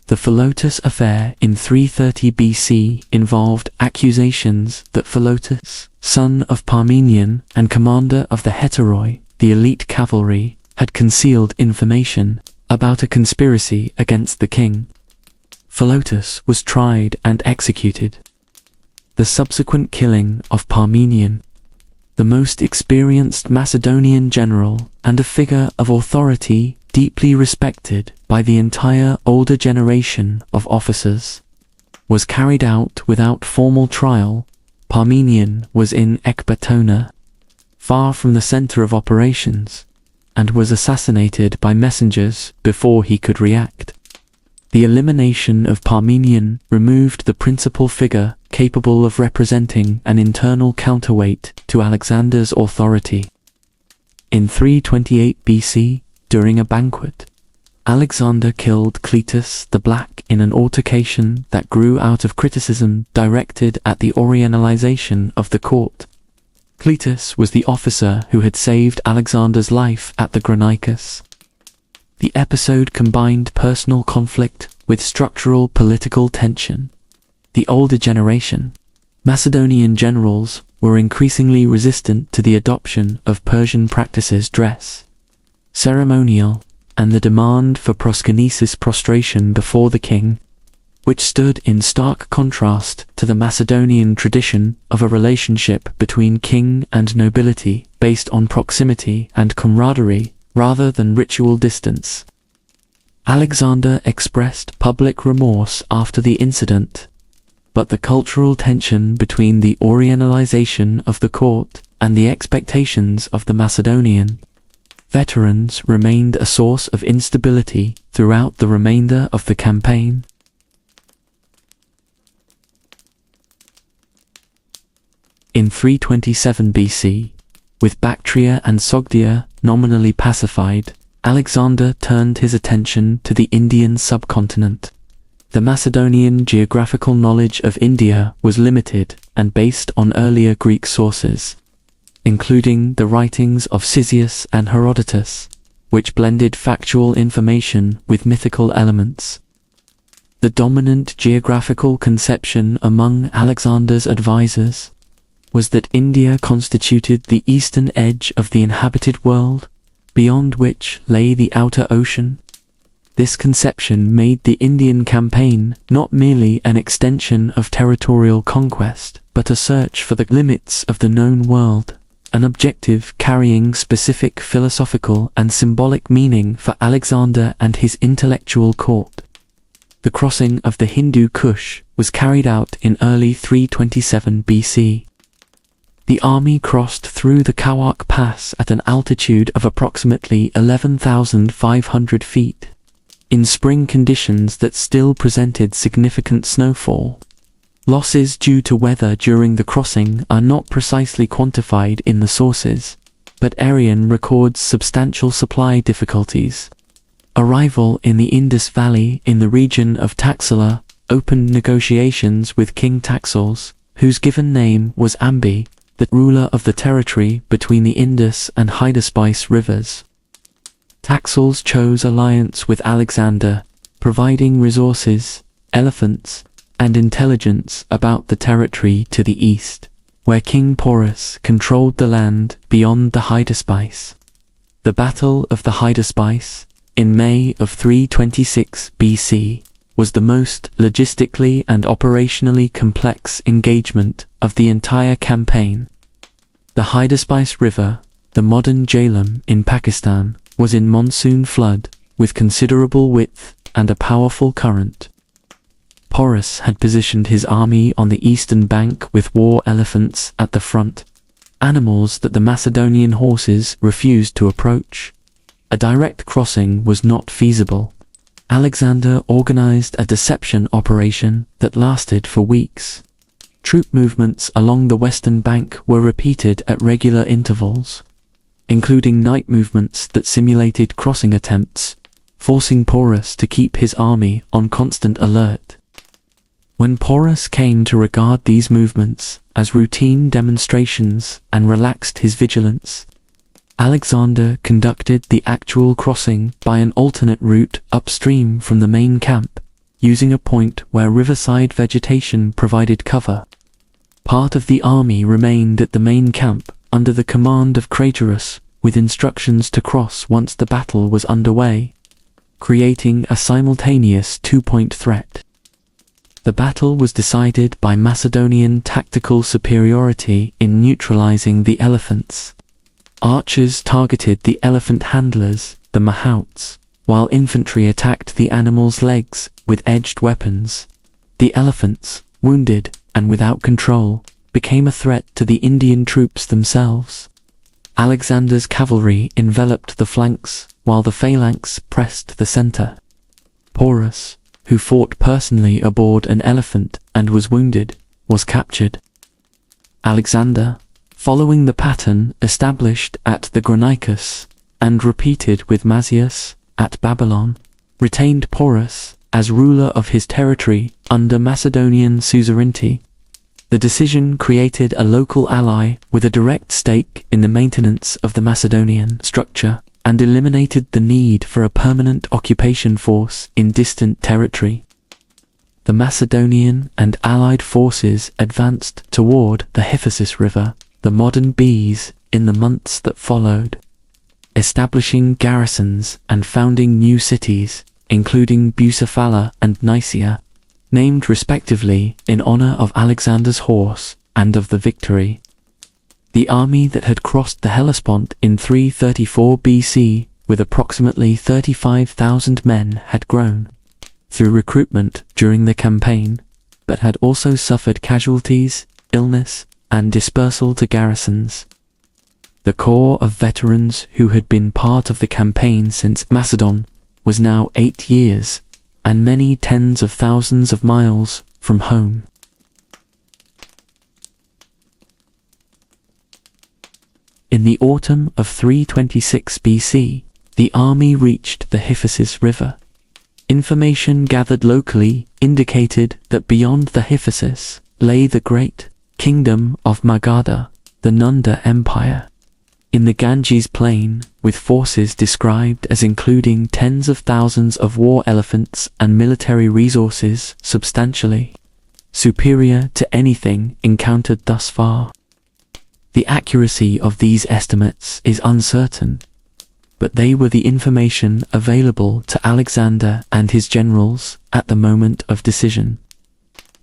The Philotas affair in 330 BC involved accusations that Philotas, son of Parmenion and commander of the Heteroi, the elite cavalry, had concealed information about a conspiracy against the king. Philotas was tried and executed. The subsequent killing of Parmenion, the most experienced Macedonian general and a figure of authority deeply respected by the entire older generation of officers, was carried out without formal trial. Parmenion was in Ecbatana, far from the center of operations, and was assassinated by messengers before he could react. The elimination of Parmenion removed the principal figure capable of representing an internal counterweight to Alexander's authority. In 328 BC, during a banquet, Alexander killed Cletus the Black in an altercation that grew out of criticism directed at the Orientalization of the court. Cletus was the officer who had saved Alexander's life at the Granicus. The episode combined personal conflict with structural political tension. The older generation, Macedonian generals, were increasingly resistant to the adoption of Persian practices, dress, ceremonial, and the demand for proskynesis, prostration before the king, which stood in stark contrast to the Macedonian tradition of a relationship between king and nobility based on proximity and camaraderie rather than ritual distance. Alexander expressed public remorse after the incident, but the cultural tension between the Orientalization of the court and the expectations of the Macedonian veterans remained a source of instability throughout the remainder of the campaign. In 327 BC, with Bactria and Sogdia nominally pacified, Alexander turned his attention to the Indian subcontinent. The Macedonian geographical knowledge of India was limited and based on earlier Greek sources, including the writings of Ctesias and Herodotus, which blended factual information with mythical elements. The dominant geographical conception among Alexander's advisors was that India constituted the eastern edge of the inhabited world, beyond which lay the outer ocean. This conception made the Indian campaign not merely an extension of territorial conquest, but a search for the limits of the known world, an objective carrying specific philosophical and symbolic meaning for Alexander and his intellectual court. The crossing of the Hindu Kush was carried out in early 327 BC. The army crossed through the Kawak Pass at an altitude of approximately 11,500 feet, in spring conditions that still presented significant snowfall. Losses due to weather during the crossing are not precisely quantified in the sources, but Arrian records substantial supply difficulties. Arrival in the Indus Valley in the region of Taxila opened negotiations with King Taxils, whose given name was Ambi, the ruler of the territory between the Indus and Hydaspes rivers. Taxils chose alliance with Alexander, providing resources, elephants, and intelligence about the territory to the east, where King Porus controlled the land beyond the Hydaspes. The Battle of the Hydaspes, in May of 326 BC, was the most logistically and operationally complex engagement of the entire campaign. The Hydaspes River, the modern Jhelum in Pakistan, was in monsoon flood, with considerable width and a powerful current. Porus had positioned his army on the eastern bank with war elephants at the front, animals that the Macedonian horses refused to approach. A direct crossing was not feasible. Alexander organized a deception operation that lasted for weeks. Troop movements along the western bank were repeated at regular intervals, including night movements that simulated crossing attempts, forcing Porus to keep his army on constant alert. When Porus came to regard these movements as routine demonstrations and relaxed his vigilance, Alexander conducted the actual crossing by an alternate route upstream from the main camp, using a point where riverside vegetation provided cover. Part of the army remained at the main camp under the command of Craterus, with instructions to cross once the battle was underway, creating a simultaneous two-point threat. The battle was decided by Macedonian tactical superiority in neutralizing the elephants. Archers targeted the elephant handlers, the mahouts, while infantry attacked the animals' legs with edged weapons. The elephants, wounded and without control, became a threat to the Indian troops themselves. Alexander's cavalry enveloped the flanks, while the phalanx pressed the center. Porus, who fought personally aboard an elephant and was wounded, was captured. Alexander, following the pattern established at the Granicus and repeated with Mazius at Babylon, retained Porus as ruler of his territory under Macedonian suzerainty. The decision created a local ally with a direct stake in the maintenance of the Macedonian structure and eliminated the need for a permanent occupation force in distant territory. The Macedonian and allied forces advanced toward the Hyphasis River, the modern Bees, in the months that followed, establishing garrisons and founding new cities, including Bucephala and Nicaea, named respectively in honor of Alexander's horse and of the victory. The army that had crossed the Hellespont in 334 BC with approximately 35,000 men had grown through recruitment during the campaign, but had also suffered casualties, illness, and dispersal to garrisons. The core of veterans who had been part of the campaign since Macedon was now 8 years, and many tens of thousands of miles from home. In the autumn of 326 BC, the army reached the Hyphasis River. Information gathered locally indicated that beyond the Hyphasis lay the great kingdom of Magadha, the Nunda Empire, in the Ganges plain, with forces described as including tens of thousands of war elephants and military resources substantially superior to anything encountered thus far. The accuracy of these estimates is uncertain, but they were the information available to Alexander and his generals at the moment of decision.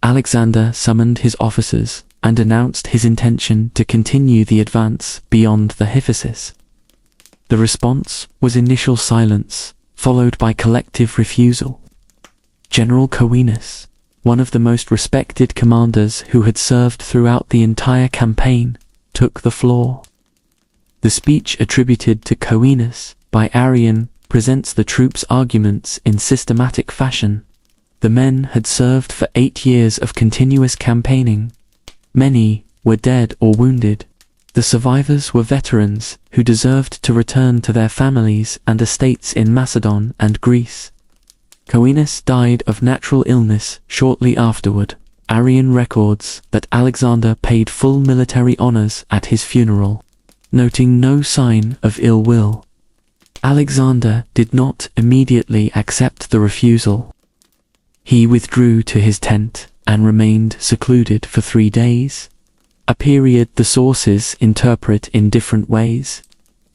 Alexander summoned his officers and announced his intention to continue the advance beyond the Hyphasis. The response was initial silence, followed by collective refusal. General Coenus, one of the most respected commanders who had served throughout the entire campaign, took the floor. The speech attributed to Coenus by Arrian presents the troops' arguments in systematic fashion. The men had served for 8 years of continuous campaigning. Many were dead or wounded. The survivors were veterans who deserved to return to their families and estates in Macedon and Greece. Coenus died of natural illness shortly afterward. Arrian records that Alexander paid full military honors at his funeral, noting no sign of ill will. Alexander did not immediately accept the refusal. He withdrew to his tent and remained secluded for 3 days, a period the sources interpret in different ways,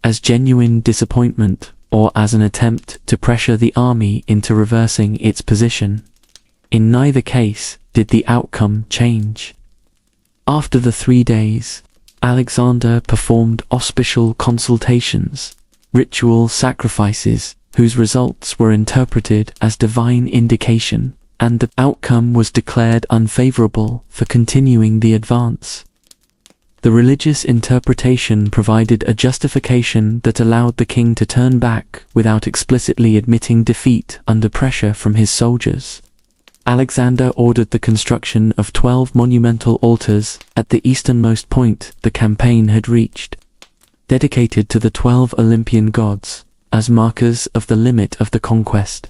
as genuine disappointment or as an attempt to pressure the army into reversing its position. In neither case did the outcome change. After the 3 days, Alexander performed auspicial consultations, ritual sacrifices, whose results were interpreted as divine indication, and the outcome was declared unfavorable for continuing the advance. The religious interpretation provided a justification that allowed the king to turn back without explicitly admitting defeat under pressure from his soldiers. Alexander ordered the construction of 12 monumental altars at the easternmost point the campaign had reached, dedicated to the 12 Olympian gods, as markers of the limit of the conquest.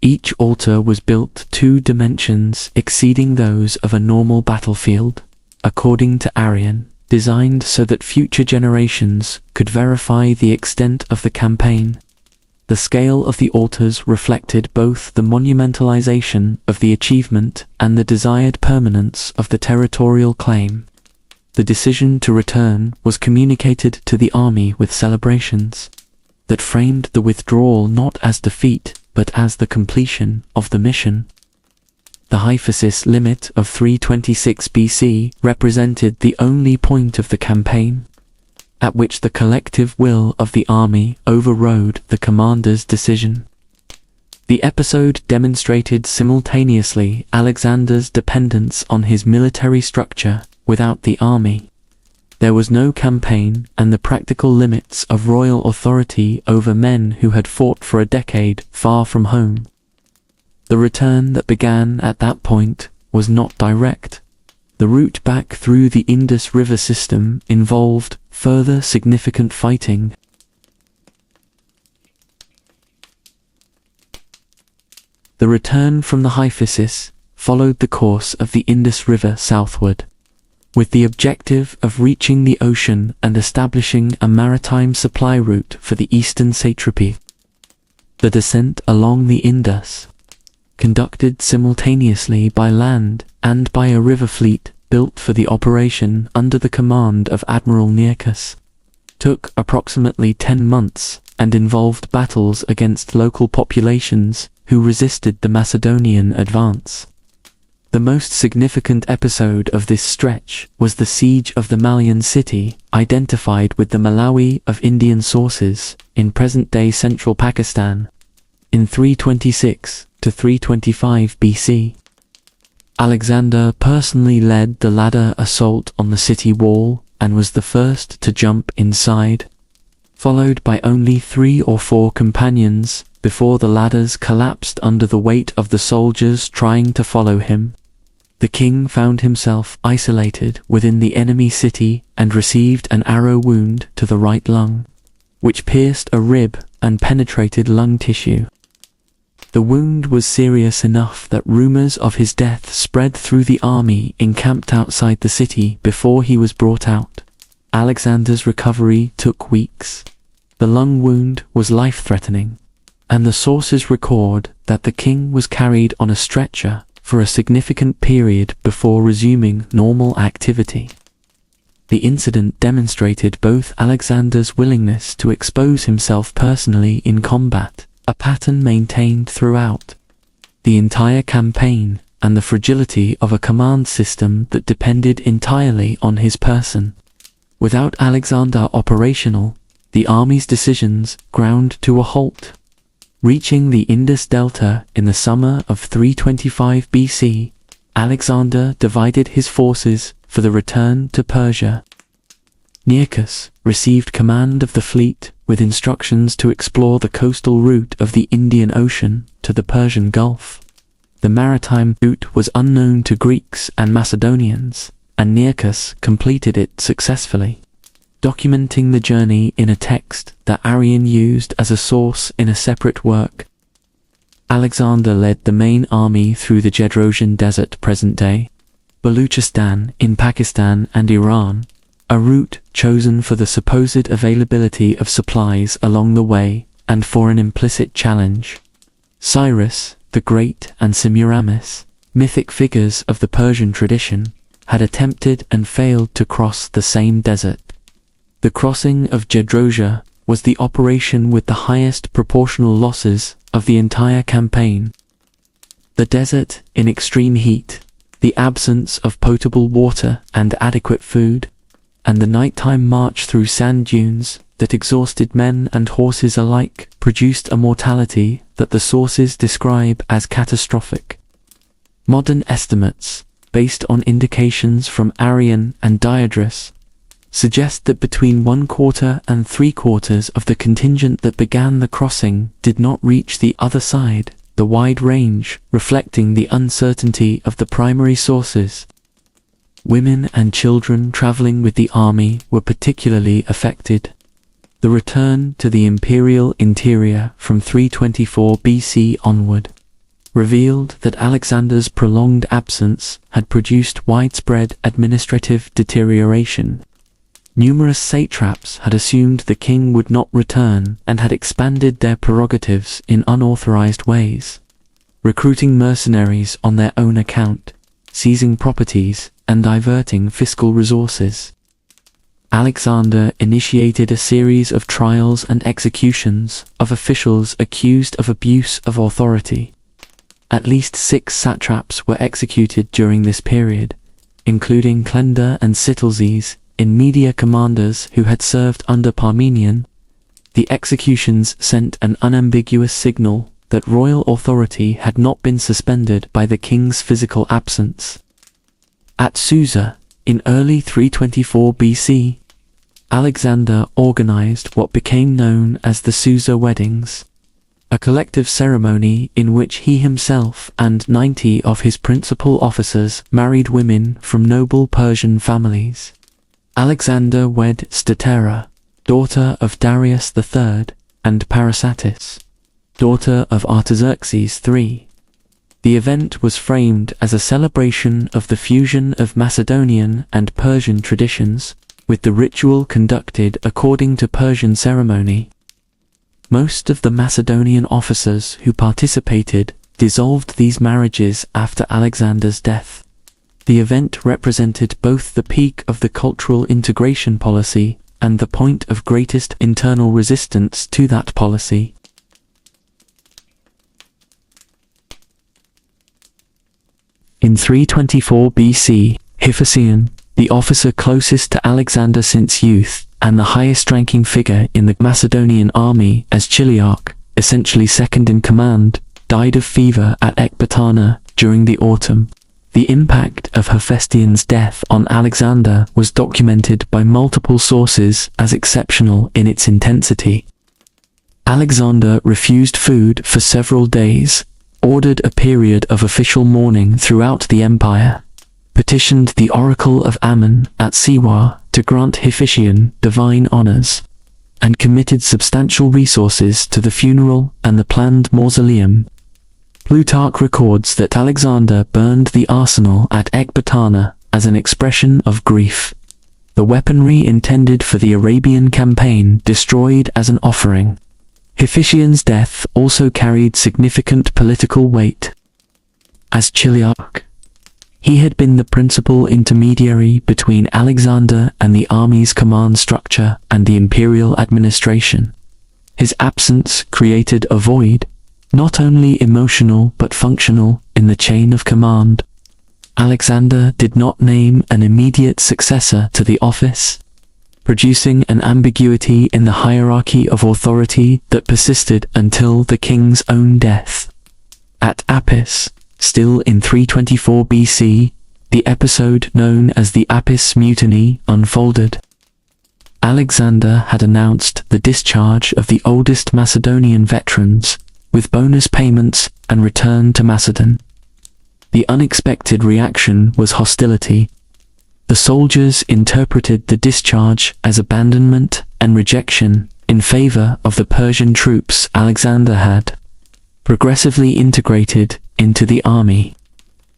Each altar was built 2 dimensions exceeding those of a normal battlefield, according to Arrian, designed so that future generations could verify the extent of the campaign. The scale of the altars reflected both the monumentalization of the achievement and the desired permanence of the territorial claim. The decision to return was communicated to the army with celebrations that framed the withdrawal not as defeat, but as the completion of the mission. The Hyphasis limit of 326 BC represented the only point of the campaign. at which the collective will of the army overrode the commander's decision. The episode demonstrated simultaneously Alexander's dependence on his military structure without the army. There was no campaign, and the practical limits of royal authority over men who had fought for a decade far from home. The return that began at that point was not direct. The route back through the Indus River system involved further significant fighting. The return from the Hyphasis followed the course of the Indus River southward, with the objective of reaching the ocean and establishing a maritime supply route for the eastern satrapy. The descent along the Indus, conducted simultaneously by land and by a river fleet built for the operation under the command of Admiral Nearchus, took approximately 10 months and involved battles against local populations who resisted the Macedonian advance. The most significant episode of this stretch was the siege of the Malian city, identified with the Malawi of Indian sources, in present-day central Pakistan, in 326 to 325 BC. Alexander personally led the ladder assault on the city wall and was the first to jump inside, followed by only 3 or 4 companions before the ladders collapsed under the weight of the soldiers trying to follow him. The king found himself isolated within the enemy city and received an arrow wound to the right lung, which pierced a rib and penetrated lung tissue. The wound was serious enough that rumors of his death spread through the army encamped outside the city before he was brought out. Alexander's recovery took weeks. The lung wound was life-threatening, and the sources record that the king was carried on a stretcher for a significant period before resuming normal activity. The incident demonstrated both Alexander's willingness to expose himself personally in combat, a pattern maintained throughout the entire campaign, and the fragility of a command system that depended entirely on his person. Without Alexander operational, the army's decisions ground to a halt. Reaching the Indus Delta in the summer of 325 BC, Alexander divided his forces for the return to Persia. Nearchus received command of the fleet with instructions to explore the coastal route of the Indian Ocean to the Persian Gulf. The maritime route was unknown to Greeks and Macedonians, and Nearchus completed it successfully, documenting the journey in a text that Arrian used as a source in a separate work. Alexander led the main army through the Gedrosian Desert present-day Baluchistan in Pakistan and Iran, a route chosen for the supposed availability of supplies along the way and for an implicit challenge. Cyrus the Great and Semiramis, mythic figures of the Persian tradition, had attempted and failed to cross the same desert. The crossing of Gedrosia was the operation with the highest proportional losses of the entire campaign. The desert in extreme heat, the absence of potable water and adequate food, and the nighttime march through sand dunes that exhausted men and horses alike produced a mortality that the sources describe as catastrophic. Modern estimates, based on indications from Arrian and Diodorus, suggest that between 1/4 and 3/4 of the contingent that began the crossing did not reach the other side, the wide range reflecting the uncertainty of the primary sources. Women and children traveling with the army were particularly affected. The return to the imperial interior from 324 BC onward revealed that Alexander's prolonged absence had produced widespread administrative deterioration. Numerous satraps had assumed the king would not return and had expanded their prerogatives in unauthorized ways, recruiting mercenaries on their own account, seizing properties, and diverting fiscal resources. Alexander initiated a series of trials and executions of officials accused of abuse of authority. At least 6 satraps were executed during this period, including Clender and Sitalzes, in media commanders who had served under Parmenion, the executions sent an unambiguous signal that royal authority had not been suspended by the king's physical absence. At Susa, in early 324 BC, Alexander organized what became known as the Susa weddings, a collective ceremony in which he himself and 90 of his principal officers married women from noble Persian families. Alexander wed Statera, daughter of Darius III, and Parasatis, daughter of Artaxerxes III. The event was framed as a celebration of the fusion of Macedonian and Persian traditions, with the ritual conducted according to Persian ceremony. Most of the Macedonian officers who participated dissolved these marriages after Alexander's death. The event represented both the peak of the cultural integration policy and the point of greatest internal resistance to that policy. In 324 BC, Hiphasion, the officer closest to Alexander since youth, and the highest-ranking figure in the Macedonian army as Chiliarch, essentially second in command, died of fever at Ecbatana during the autumn. The impact of Hephaestion's death on Alexander was documented by multiple sources as exceptional in its intensity. Alexander refused food for several days, ordered a period of official mourning throughout the empire, petitioned the oracle of Ammon at Siwa to grant Hephaestion divine honors, and committed substantial resources to the funeral and the planned mausoleum. Plutarch records that Alexander burned the arsenal at Ecbatana as an expression of grief. The weaponry intended for the Arabian campaign destroyed as an offering. Hephaestion's death also carried significant political weight. As Chiliarch, he had been the principal intermediary between Alexander and the army's command structure and the imperial administration. His absence created a void, not only emotional but functional, in the chain of command. Alexander did not name an immediate successor to the office, producing an ambiguity in the hierarchy of authority that persisted until the king's own death. At Apis, still in 324 BC, the episode known as the Apis Mutiny unfolded. Alexander had announced the discharge of the oldest Macedonian veterans, with bonus payments and return to Macedon. The unexpected reaction was hostility. The soldiers interpreted the discharge as abandonment and rejection in favor of the Persian troops Alexander had progressively integrated into the army,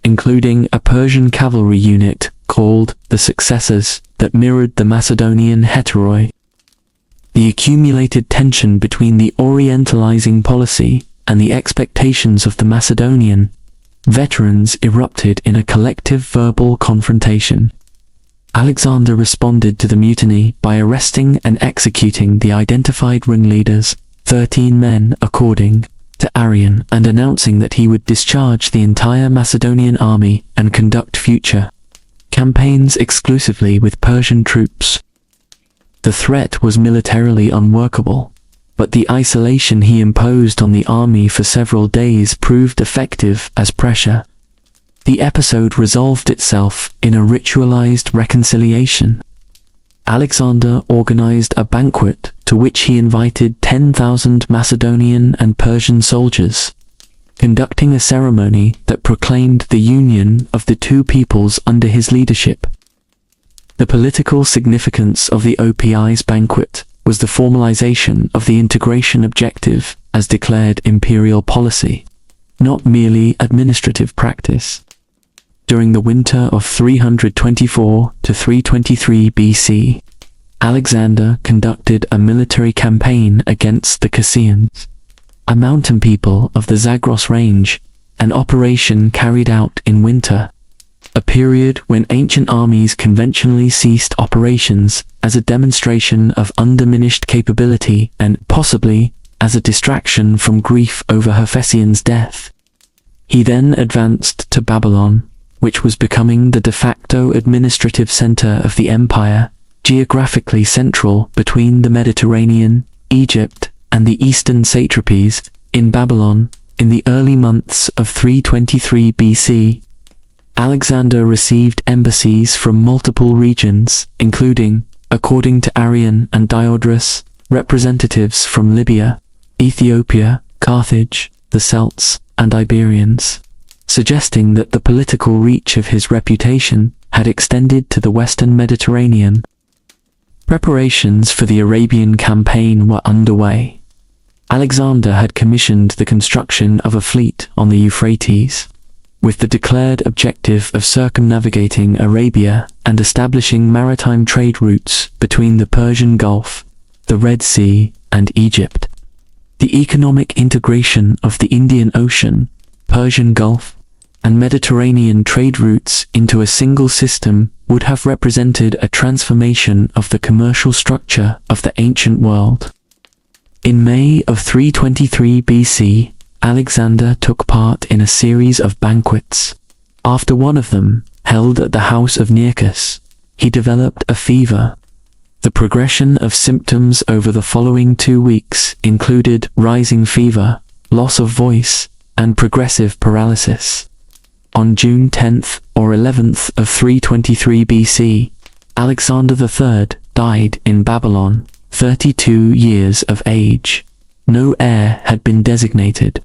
including a Persian cavalry unit called the Successors that mirrored the Macedonian heteroi. The accumulated tension between the Orientalizing policy and the expectations of the Macedonian veterans erupted in a collective verbal confrontation. Alexander responded to the mutiny by arresting and executing the identified ringleaders, 13 men according to Arrian, and announcing that he would discharge the entire Macedonian army and conduct future campaigns exclusively with Persian troops. The threat was militarily unworkable, but the isolation he imposed on the army for several days proved effective as pressure. The episode resolved itself in a ritualized reconciliation. Alexander organized a banquet to which he invited 10,000 Macedonian and Persian soldiers, conducting a ceremony that proclaimed the union of the two peoples under his leadership. The political significance of the OPI's banquet was the formalization of the integration objective as declared imperial policy, not merely administrative practice. During the winter of 324 to 323 BC, Alexander conducted a military campaign against the Cassians, a mountain people of the Zagros range, an operation carried out in winter, a period when ancient armies conventionally ceased operations as a demonstration of undiminished capability and, possibly, as a distraction from grief over Hephaestion's death. He then advanced to Babylon, which was becoming the de facto administrative center of the empire, geographically central between the Mediterranean, Egypt, and the eastern satrapies, in Babylon, in the early months of 323 BC. Alexander received embassies from multiple regions, including, according to Arrian and Diodorus, representatives from Libya, Ethiopia, Carthage, the Celts, and Iberians, suggesting that the political reach of his reputation had extended to the western Mediterranean. Preparations for the Arabian campaign were underway. Alexander had commissioned the construction of a fleet on the Euphrates, with the declared objective of circumnavigating Arabia and establishing maritime trade routes between the Persian Gulf, the Red Sea, and Egypt. The economic integration of the Indian Ocean, Persian Gulf, and Mediterranean trade routes into a single system would have represented a transformation of the commercial structure of the ancient world. In May of 323 BC, Alexander took part in a series of banquets. After one of them, held at the house of Nearchus, he developed a fever. The progression of symptoms over the following 2 weeks included rising fever, loss of voice, and progressive paralysis. On June 10th or 11th of 323 BC, Alexander III died in Babylon, 32 years of age. No heir had been designated.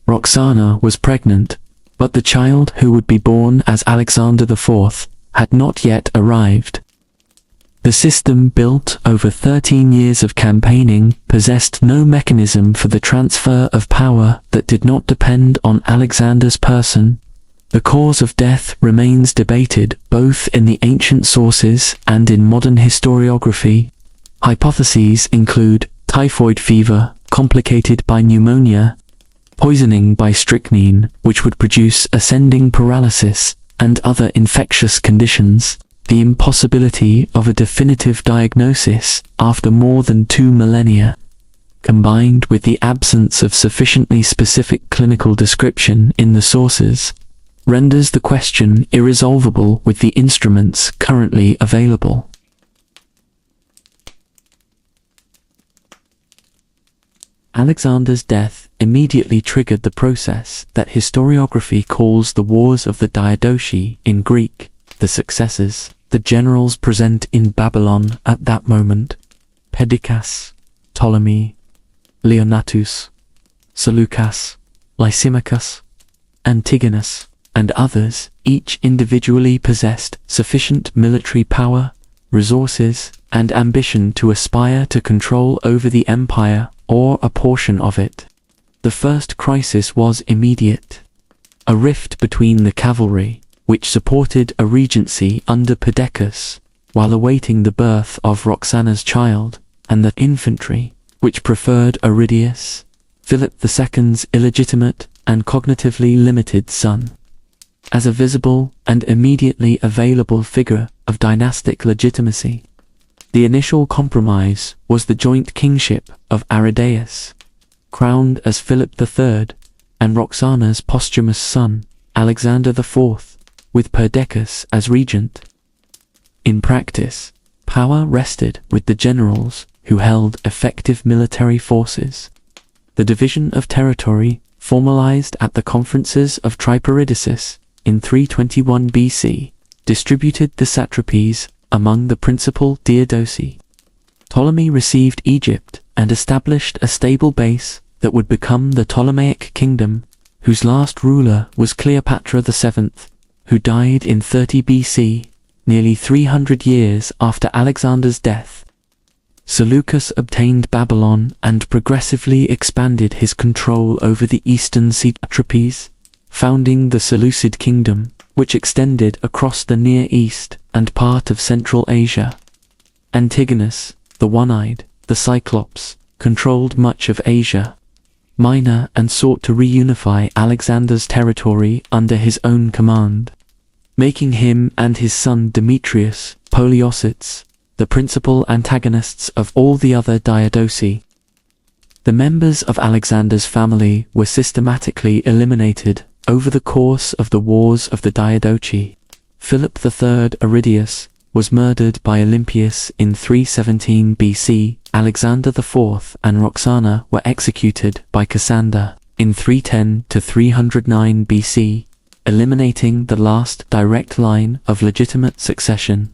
Roxana was pregnant, but the child who would be born as Alexander IV had not yet arrived. The system, built over 13 years of campaigning, possessed no mechanism for the transfer of power that did not depend on Alexander's person. The cause of death remains debated both in the ancient sources and in modern historiography. Hypotheses include typhoid fever, complicated by pneumonia, poisoning by strychnine, which would produce ascending paralysis, and other infectious conditions. The impossibility of a definitive diagnosis after more than 2 millennia, combined with the absence of sufficiently specific clinical description in the sources, renders the question irresolvable with the instruments currently available. Alexander's death immediately triggered the process that historiography calls the Wars of the Diadochi in Greek, the successors, the generals present in Babylon at that moment, Perdiccas, Ptolemy, Leonatus, Seleucus, Lysimachus, Antigonus, and others, each individually possessed sufficient military power, resources, and ambition to aspire to control over the empire or a portion of it. The first crisis was immediate. A rift between the cavalry, which supported a regency under Perdiccas, while awaiting the birth of Roxana's child, and the infantry, which preferred Aridius, Philip II's illegitimate and cognitively limited son, as a visible and immediately available figure of dynastic legitimacy. The initial compromise was the joint kingship of Aridaeus, crowned as Philip III, and Roxana's posthumous son, Alexander IV, with Perdiccas as regent. In practice, power rested with the generals who held effective military forces. The division of territory, formalized at the conferences of Triperidicis in 321 BC, distributed the satrapies among the principal Diadochi. Ptolemy received Egypt and established a stable base that would become the Ptolemaic kingdom, whose last ruler was Cleopatra VII, who died in 30 BC, nearly 300 years after Alexander's death. Seleucus obtained Babylon and progressively expanded his control over the eastern satrapies, founding the Seleucid kingdom, which extended across the Near East and part of Central Asia. Antigonus, the One-Eyed, the Cyclops, controlled much of Asia Minor and sought to reunify Alexander's territory under his own command, making him and his son Demetrius, Poliorcetes, the principal antagonists of all the other Diadochi. The members of Alexander's family were systematically eliminated over the course of the Wars of the Diadochi. Philip III Aridius, was murdered by Olympias in 317 BC, Alexander IV and Roxana were executed by Cassander in 310 to 309 BC, eliminating the last direct line of legitimate succession.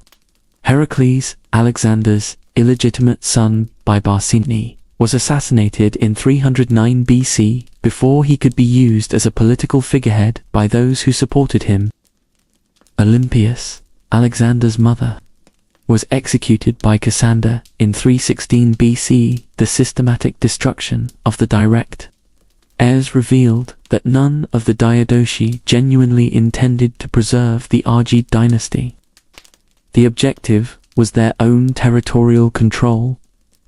Heracles, Alexander's illegitimate son by Barsine, was assassinated in 309 BC before he could be used as a political figurehead by those who supported him. Olympias, Alexander's mother, was executed by Cassander in 316 BC. The systematic destruction of the direct heirs revealed that none of the Diadochi genuinely intended to preserve the Argead dynasty. The objective was their own territorial control,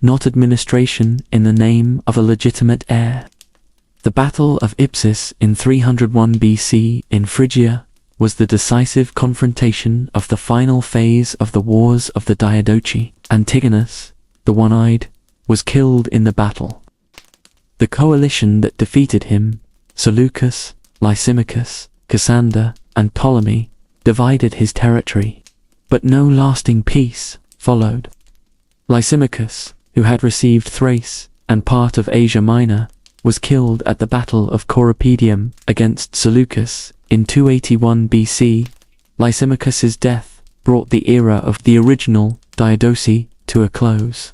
not administration in the name of a legitimate heir. The Battle of Ipsus in 301 BC in Phrygia was the decisive confrontation of the final phase of the Wars of the Diadochi. Antigonus, the one-eyed, was killed in the battle. The coalition that defeated him, Seleucus, Lysimachus, Cassander, and Ptolemy, divided his territory, but no lasting peace followed. Lysimachus, who had received Thrace and part of Asia Minor, was killed at the Battle of Corupedium against Seleucus in 281 BC. Lysimachus's death brought the era of the original Diadochi to a close.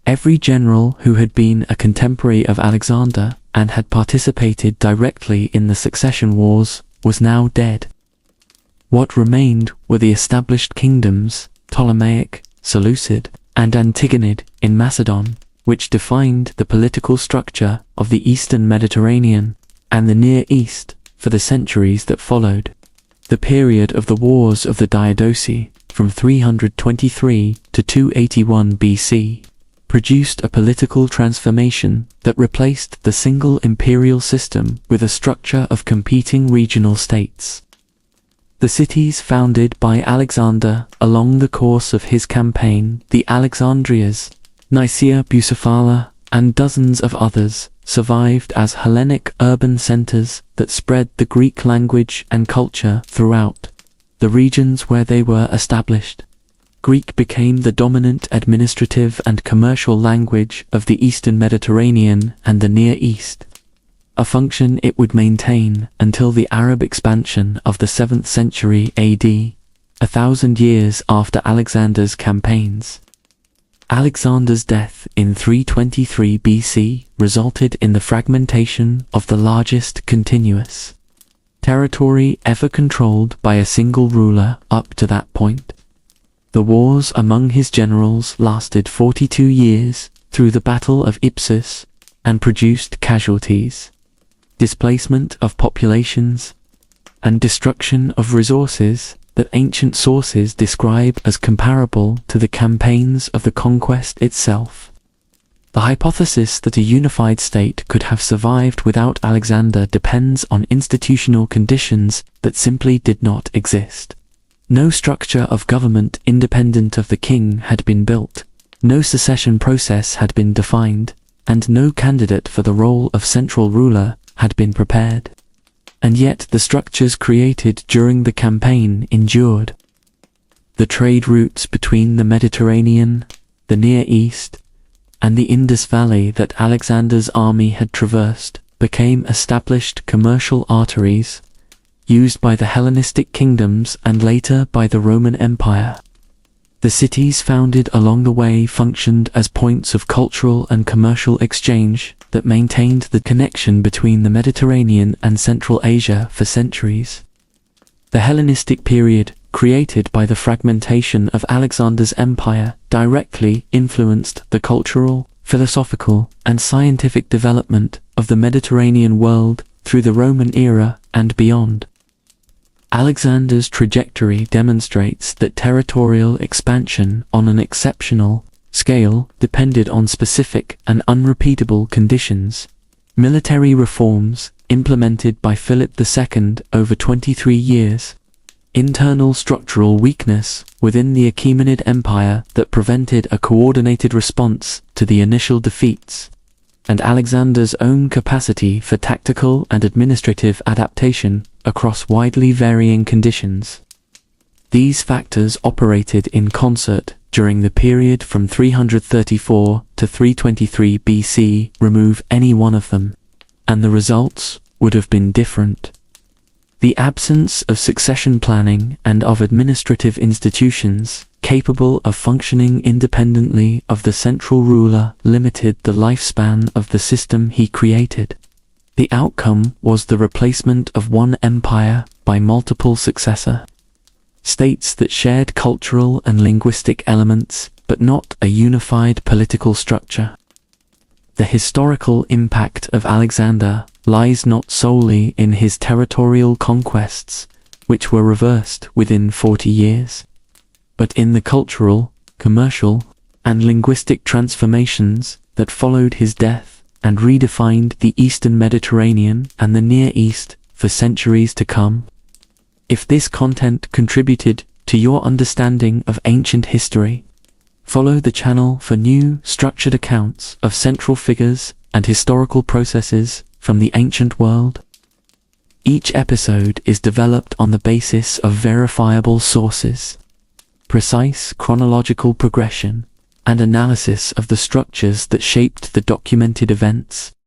Every general who had been a contemporary of Alexander and had participated directly in the succession wars was now dead. What remained were the established kingdoms, Ptolemaic, Seleucid, and Antigonid in Macedon, which defined the political structure of the Eastern Mediterranean and the Near East for the centuries that followed. The period of the Wars of the Diadochi, from 323 to 281 BC, produced a political transformation that replaced the single imperial system with a structure of competing regional states. The cities founded by Alexander along the course of his campaign, the Alexandrias, Nicaea, Bucephala, and dozens of others, survived as Hellenic urban centers that spread the Greek language and culture throughout the regions where they were established. Greek became the dominant administrative and commercial language of the Eastern Mediterranean and the Near East, a function it would maintain until the Arab expansion of the 7th century AD, 1,000 years after Alexander's campaigns. Alexander's death in 323 BC resulted in the fragmentation of the largest continuous territory ever controlled by a single ruler up to that point. The wars among his generals lasted 42 years through the Battle of Ipsus and produced casualties, displacement of populations, and destruction of resources that ancient sources describe as comparable to the campaigns of the conquest itself. The hypothesis that a unified state could have survived without Alexander depends on institutional conditions that simply did not exist. No structure of government independent of the king had been built, no succession process had been defined, and no candidate for the role of central ruler had been prepared. And yet the structures created during the campaign endured. The trade routes between the Mediterranean, the Near East, and the Indus Valley that Alexander's army had traversed became established commercial arteries, used by the Hellenistic kingdoms and later by the Roman Empire. The cities founded along the way functioned as points of cultural and commercial exchange that maintained the connection between the Mediterranean and Central Asia for centuries. The Hellenistic period, created by the fragmentation of Alexander's empire, directly influenced the cultural, philosophical, and scientific development of the Mediterranean world through the Roman era and beyond. Alexander's trajectory demonstrates that territorial expansion on an exceptional scale depended on specific and unrepeatable conditions. Military reforms, implemented by Philip II over 23 years. Internal structural weakness within the Achaemenid Empire that prevented a coordinated response to the initial defeats. And Alexander's own capacity for tactical and administrative adaptation across widely varying conditions. These factors operated in concert during the period from 334 to 323 BC. Remove any one of them, and the results would have been different. The absence of succession planning and of administrative institutions capable of functioning independently of the central ruler limited the lifespan of the system he created. The outcome was the replacement of one empire by multiple successor states that shared cultural and linguistic elements, but not a unified political structure. The historical impact of Alexander lies not solely in his territorial conquests, which were reversed within 40 years, but in the cultural, commercial, and linguistic transformations that followed his death and redefined the Eastern Mediterranean and the Near East for centuries to come. If this content contributed to your understanding of ancient history, follow the channel for new, structured accounts of central figures and historical processes from the ancient world. Each episode is developed on the basis of verifiable sources, precise chronological progression, and analysis of the structures that shaped the documented events.